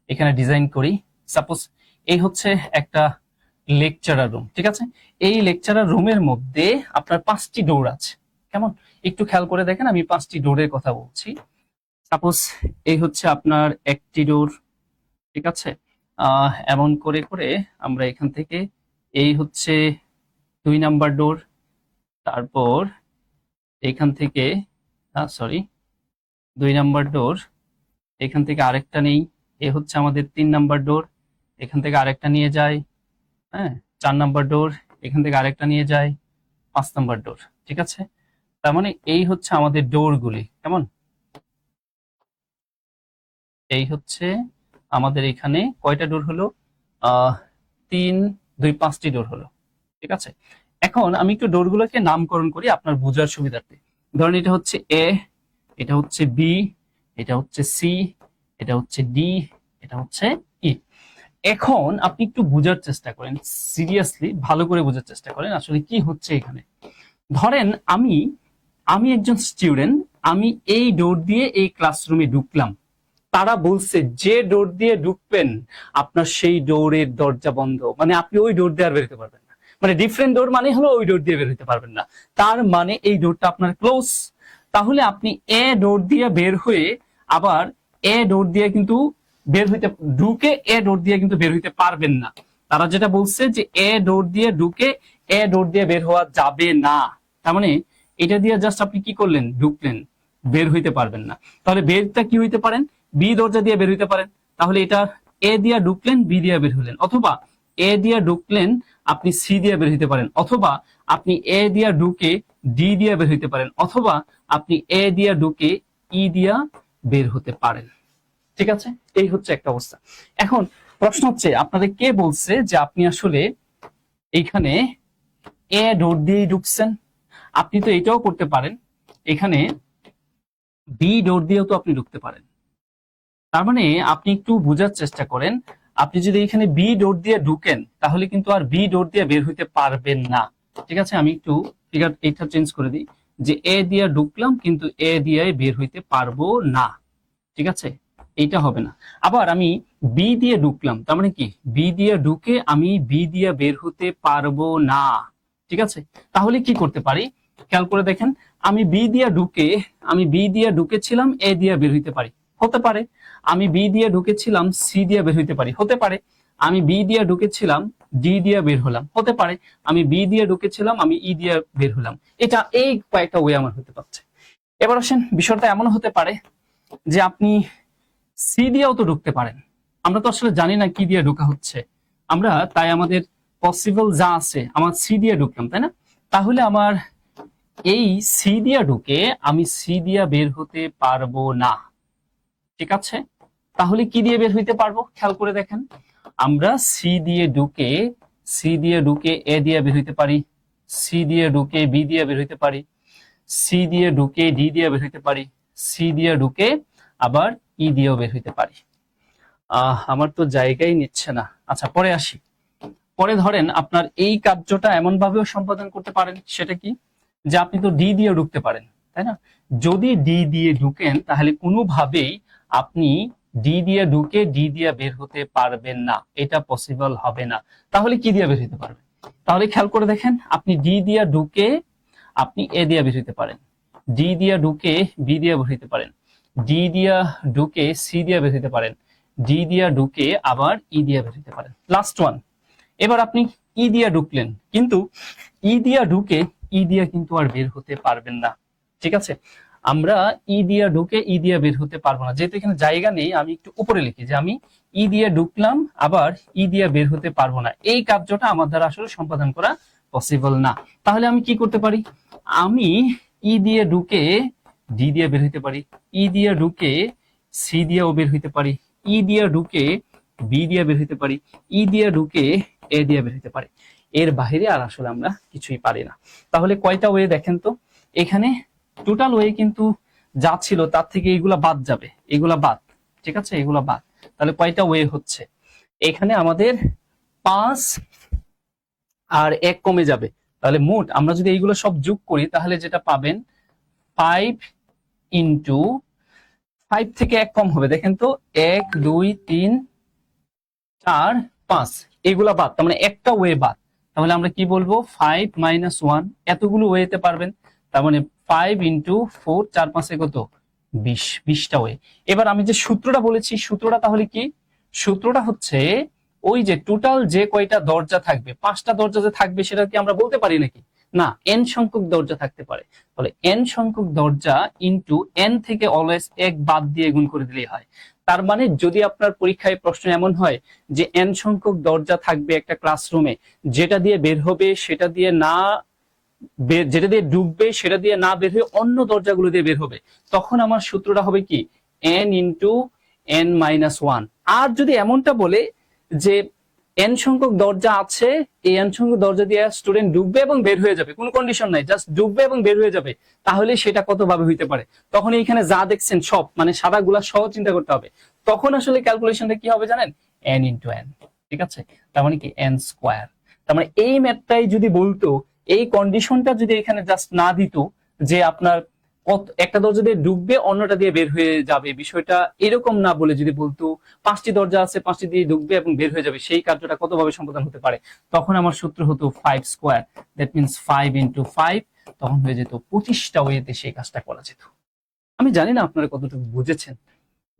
এখানে ডিজাইন করি। সাপোজ এই হচ্ছে একটা লেকচারার রুম, ঠিক আছে। এই লেকচারার রুমের মধ্যে আপনার 5টি ডোর আছে। কেমন, একটু খেয়াল করে দেখেন, আমি 5টি ডোরের কথা বলছি। সাপোজ এই হচ্ছে আপনার একটি ডোর, ঠিক আছে। এমন করে করে আমরা এখান থেকে, এই হচ্ছে 2 নাম্বার ডোর, তারপর এখান থেকে সরি 2 নাম্বার ডোর, এখান থেকে আরেকটা নেই, এ হচ্ছে আমাদের 3 নাম্বার ডোর, এখান থেকে আরেকটা নিয়ে যায়, হ্যাঁ 4 নাম্বার ডোর, এখান থেকে আরেকটা নিয়ে যায়, 5 নাম্বার ডোর। ঠিক আছে, তার মানে এই হচ্ছে আমাদের ডোর গুলি। কেমন, এই হচ্ছে আমাদের এখানে কয়টা ডোর হলো? 3 2 5টি ডোর হলো। ঠিক আছে, এখন আমি একটু ডোর গুলোকে নামকরণ করি আপনার বোঝার সুবিধার্থে। ধরেন এটা হচ্ছে এ, এটা হচ্ছে বি, এটা হচ্ছে সি, এটা হচ্ছে ডি, এটা হচ্ছে ই। এখন আপনি একটু বোঝার চেষ্টা করেন, সিরিয়াসলি ভালো করে বোঝার চেষ্টা করেন আসলে কি হচ্ছে এখানে। ধরেন আমি একজন স্টুডেন্ট, আমি এই ডোর দিয়ে এই ক্লাসরুমে ঢুকলাম, তারা বলছে যে ডোর দিয়ে ঢুকবেন আপনার সেই ডোরের দরজা বন্ধ, মানে আপনি ওই ডোর দিয়ে আর বের হতে পারবেন না, মানে ডিফারেন্ট ডোর মানে হলো ওই ডোর দিয়ে বের হতে পারবেন না, তার মানে এই ডোরটা আপনার ক্লোজ। তাহলে আপনি এ ডোর দিয়ে বের হয়ে আবার এ ডোর দিয়ে কিন্তু বের হইতে, ঢুকে এ ডোর দিয়ে কিন্তু বের হইতে পারবেন না। তারা যেটা বলছে যে এ ডোর দিয়ে ঢুকে এ ডোর দিয়ে বের হওয়া যাবে না, তার মানে এটা দিয়ে জাস্ট আপনি কি করলেন, ঢুকলেন, বের হইতে পারবেন না। তাহলে বেরটা কি হইতে পারেন, বি দরজা দিয়ে বের হইতে পারেন। তাহলে এটা এ দিয়ে ঢুকলেন, বি দিয়ে বের হলেন, অথবা এ দিয়ে ঢুকলেন আপনি সি দিয়ে বের হইতে পারেন, অথবা আপনি এ দিয়ে ঢুকে ডি দিয়ে বের হইতে পারেন, অথবা আপনি এ দিয়ে ঢুকে ই দিয়া বের হতে পারেন। ঠিক আছে, এই হচ্ছে একটা অবস্থা। এখন প্রশ্ন হচ্ছে আপনাদের কে বলছে যে আপনি আসলে এইখানে এ ডট দিয়েই ঢুকছেন, আপনি তো এটাও করতে পারেন, এখানে বি ডট দিয়েও তো আপনি ঢুকতে পারেন। তার মানে আপনি একটু বোঝার চেষ্টা করেন, আপনি যদি এখানে বি ডট দিয়ে ঢুকেন তাহলে কিন্তু আর বি ডট দিয়ে বের হইতে পারবেন না। ঠিক আছে, আমি একটু ফিগার এটা চেঞ্জ করে দিই, যে এ দিয়ে ঢুকলাম কিন্তু এ দিয়ে বের হইতে পারবো না। ঠিক আছে, এইটা হবে না। আবার আমি বি দিয়ে ঢুকলাম, তার মানে কি বি দিয়ে ঢুকে আমি বি দিয়ে বের হতে পারবো না। ঠিক আছে, তাহলে কি করতে পারি খেয়াল করে দেখেন, আমি বি দিয়ে ঢুকেছিলাম এ দিয়ে বের হইতে পারি, হতে পারে। আমি বি দিয়ে ঢুকেছিলাম সি দিয়ে বের হইতে পারি, হতে পারে। আমি বি দিয়ে ঢুকেছিলাম ডি দিয়ে বের হলাম, হতে পারে। আমি বি দিয়ে ঢুকেছিলাম আমি ই দিয়ে বের হলাম। এটা এই কয়েকটা ওয়ে আমার হতে পারছে। এবার আসেন, বিষয়টা এমন হতে পারে যে আপনি সি দিয়েও তো ঢুকতে পারেন। আমরা তো আসলে জানি না কি দিয়ে ঢোকা হচ্ছে, আমরা তাই আমাদের পসিবল যা আছে আমার সি দিয়ে ঢুকলাম, তাই না? তাহলে আমার এই সি দিয়ে ঢুকে আমি সি দিয়ে বের হতে পারবো না। ঠিক আছে, তাহলে কি দিয়ে বের হইতে পারবো খেয়াল করে দেখেন, আমরা সি দিয়ে ঢুকে এ দিয়ে বের হইতে পারি, সি দিয়ে ঢুকে বি দিয়ে বের হইতে পারি, সি দিয়ে ঢুকে ডি দিয়ে বের হইতে পারি, সি দিয়ে ঢুকে আবার ই দিয়েও বের হইতে পারি। আমার তো জায়গাই নিচ্ছে না। আচ্ছা, পরে আসি। পরে ধরেন আপনার এই কার্যটা এমন ভাবেও সম্পাদন করতে পারেন, সেটা কি, যে আপনি তো ডি দিয়ে ঢুকতে পারেন, তাই না? যদি ডি দিয়ে ঢুকেন তাহলে কোনোভাবেই আপনি ডি দিয়ে ঢুকে ডি দিয়ে বের হতে পারবেন না, এটা পসিবল হবে না। তাহলে কি দিয়ে বের হতে পারবেন? তাহলে খেয়াল করে দেখেন, আপনি ডি দিয়ে ঢুকে আপনি এ দিয়ে বের হতে পারেন, ডি দিয়ে ঢুকে বি দিয়ে বের হতে পারেন, ডি দিয়া ঢুকে সি দিয়ে বের হতে পারেন, ডি দিয়া ঢুকে আবার ই দিয়ে বের হতে পারেন। লাস্ট ওয়ান, এবার আপনি ই দিয়া ঢুকলেন, কিন্তু ই দিয়া ঢুকে ই দিয়া কিন্তু আর বের হতে পারবেন না। ঠিক আছে, আমরা ই দিয়া ঢুকে ই দিয়া বের হতে পারবো না, যেহেতু এখানে জায়গা নেই আমি একটু উপরে লিখি যে আমি ই দিয়া ঢুকলাম আবার ই দিয়া বের হতে পারবো না। এই কার্যটা আমার দ্বারা আসলে সম্পাদন করা পসিবল না। তাহলে আমি কি করতে পারি, আমি ই দিয়ে ঢুকে ডি দিয়ে বের হইতে পারি, ই দিয়ে ঢুকে সি দিয়েও বের হইতে পারি, ই দিয়ে ঢুকে বি দিয়ে বের হইতে পারি, ই দিয়ে ঢুকে এ দিয়ে বের হইতে পারি। এর বাহিরে আর আসলে আমরা কিছুই পারি না। তাহলে কয়টা ওয়ে দেখেন তো, এখানে টোটাল ওয়ে কিন্তু যা ছিল তার থেকে এগুলা বাদ যাবে, এগুলা বাদ। ঠিক আছে, এগুলা বাদ। তাহলে কয়টা ওয়ে হচ্ছে, এখানে আমাদের 5 আর 1 কমে যাবে। তাহলে মোট আমরা যদি এইগুলো সব যোগ করি তাহলে যেটা পাবেন 5 ইন্টু 5 থেকে 1 কম হবে, দেখেন তো 1 2 3 4 5 এগুলা বাদ, তার মানে একটা ওয়ে বাদ। তাহলে আমরা কি বলবো 5 - 1, এতগুলো ওয়েতে পারবেন, তার মানে 5 ইন্টু 4 4 5 কত 20টা ওয়ে। এবার আমি যে সূত্রটা বলেছি, সূত্রটা তাহলে কি, সূত্রটা হচ্ছে ওই যে টোটাল যে কয়টা দরজা থাকবে, 5টা দরজা যে থাকবে সেটা কি আমরা বলতে পারি নাকি? না, n সংখ্যক দরজা থাকতে পারে। তাহলে n সংখ্যক দরজা ইনটু n থেকে অলওয়েজ 1 বাদ দিয়ে গুণ করে দিলেই হয়। তার মানে যদি আপনার পরীক্ষায় প্রশ্ন এমন হয় যে n সংখ্যক দরজা থাকবে একটা ক্লাসরুমে, যেটা দিয়ে বের হবে সেটা দিয়ে না, যেটা দিয়ে ঢুকবে সেটা দিয়ে না বের হয়ে অন্য দরজাগুলো দিয়ে বের হবে, তখন আমার সূত্রটা হবে কি n ইন্টু n - 1। আর যদি এমনটা বলে যে n সংখ্যক দরজা আছে, এই n সংখ্যক দরজা দিয়ে স্টুডেন্ট ঢুকবে এবং বের হয়ে যাবে, কোনো কন্ডিশন নাই, জাস্ট ঢুকবে এবং বের হয়ে যাবে, তাহলে সেটা কত ভাবে হইতে পারে? তখন এইখানে যা দেখছেন সব মানে সাদাগুলা সহ চিন্তা করতে হবে। তখন আসলে ক্যালকুলেশনটা কি হবে জানেন, n ইন্টু n। ঠিক আছে, তার মানে কি n স্কোয়ার। তার মানে এই ম্যাথটাই যদি বলতো, এই কন্ডিশনটা যদি এখানে জাস্ট না দিত যে আপনার একটা দরজা দিয়ে ঢুকবে অন্যটা দিয়ে বের হয়ে যাবে, বিষয়টা এরকম না বলে যদি বলতো 5টি দরজা আছে 5টি দিয়ে ঢুকবে এবং বের হয়ে যাবে, সেই কার্যটা কতভাবে সম্পাদন হতে পারে, তখন আমার সূত্র হতো 5 স্কোয়ার, দ্যাট মিনস 5 ইন্টু 5, তখন হয়ে যেত 25টা ওয়েতে সেই কাজটা করা যেত। আমি জানি না আপনারা কতটুকু বুঝেছেন।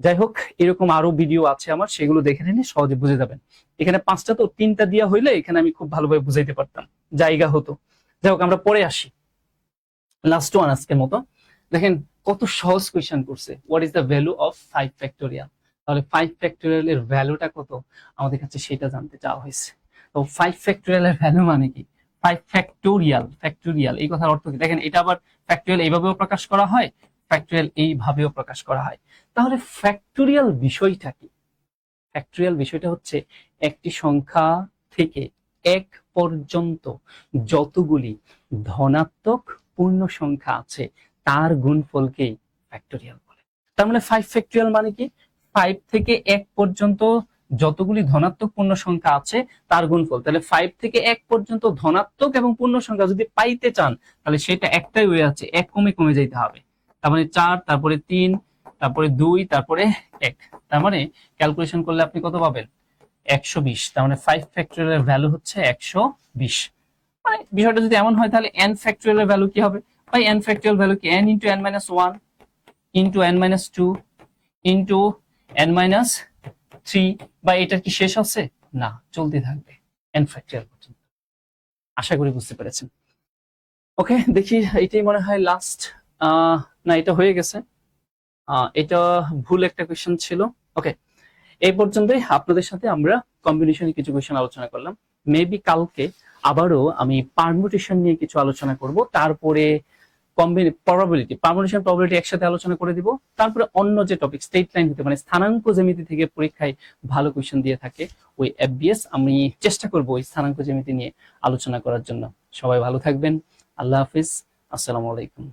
যাই হোক, এরকম আরো ভিডিও আছে আমার, সেগুলো দেখে নিলে সহজে বুঝে যাবেন। এখানে 5টা তো 3টা দিয়া হইলে এখানে আমি খুব ভালোভাবে বুঝাইতে পারতাম, জায়গা হতো। যাই হোক, আমরা পরে আসি। লাস্ট ওয়ান আজকের মতো, দেখেন কত সহজ কোয়েশ্চেন করছে, what is the value of 5 factorial. তাহলে 5 ফ্যাক্টোরিয়াল এর ভ্যালুটা কত আমাদের কাছে সেটা জানতে চাওয়া হয়েছে। তো 5 ফ্যাক্টোরিয়াল এর ভ্যালু মানে কি, 5 ফ্যাক্টোরিয়াল, ফ্যাক্টোরিয়াল এই কথার অর্থ কি, দেখেন এটা আবার ফ্যাক্টোরিয়াল এইভাবেও প্রকাশ করা হয়, ফ্যাক্টোরিয়াল এইভাবেও প্রকাশ করা হয়। তাহলে ফ্যাক্টোরিয়াল বিষয়টা কি? ফ্যাক্টোরিয়াল বিষয়টা হচ্ছে একটি সংখ্যা থেকে এক পর্যন্ত যতগুলি ধনাত্মক পূর্ণ সংখ্যা আছে তার গুণফলকেই ফ্যাক্টোরিয়াল বলে। তার মানে 5 ফ্যাক্টোরিয়াল মানে কি? 5 থেকে 1 পর্যন্ত যতগুলি ধনাত্মক পূর্ণ সংখ্যা আছে তার গুণফল। তাহলে 5 থেকে 1 পর্যন্ত ধনাত্মক এবং পূর্ণ সংখ্যা যদি পাইতে চান তাহলে সেটা একটাই ওয়ে আছে, 1 কমে কমে যাইতে হবে। তার মানে 4, তারপরে 3, তারপরে 2, তারপরে 1। তার মানে ক্যালকুলেশন করলে আপনি কত পাবেন? 120। তার মানে 5 ফ্যাক্টোরিয়ালের ভ্যালু হচ্ছে 120। মানে বিষয়টা যদি এমন হয় তাহলে n ফ্যাক্টোরিয়ালের ভ্যালু কি হবে? ভাই n ফ্যাক্টোরিয়াল ভ্যালু কি? n * n - 1 * n - 2 * n - 3। বা এটা কি শেষ আছে? না, চলতে থাকবে n ফ্যাক্টোরিয়াল পর্যন্ত। আশা করি বুঝতে পেরেছেন। ওকে, দেখি এটাই মনে হয় লাস্ট। না, এটা হয়ে গেছে। এটা ভুল একটা কোয়েশ্চেন ছিল। ওকে, এই পর্যন্তই আপনাদের সাথে আমরা কম্বিনেশনে কিছু কোয়েশ্চেন আলোচনা করলাম। মেবি কালকে আবারও আমি পারমুটেশন নিয়ে কিছু আলোচনা করব, তারপরে পারমুটেশন প্রবাবিলিটি একসাথে আলোচনা করে দিব। তারপরে অন্য যে টপিক স্টেট লাইন হতে মানে স্থানাঙ্ক জ্যামিতি থেকে পরীক্ষায় ভালো কোয়েশ্চেন দিয়ে থাকে ওই এফবিএস, আমি চেষ্টা করব ওই স্থানাঙ্ক জ্যামিতি নিয়ে আলোচনা করার জন্য। সবাই ভালো থাকবেন। আল্লাহ হাফিজ। আসসালামু আলাইকুম।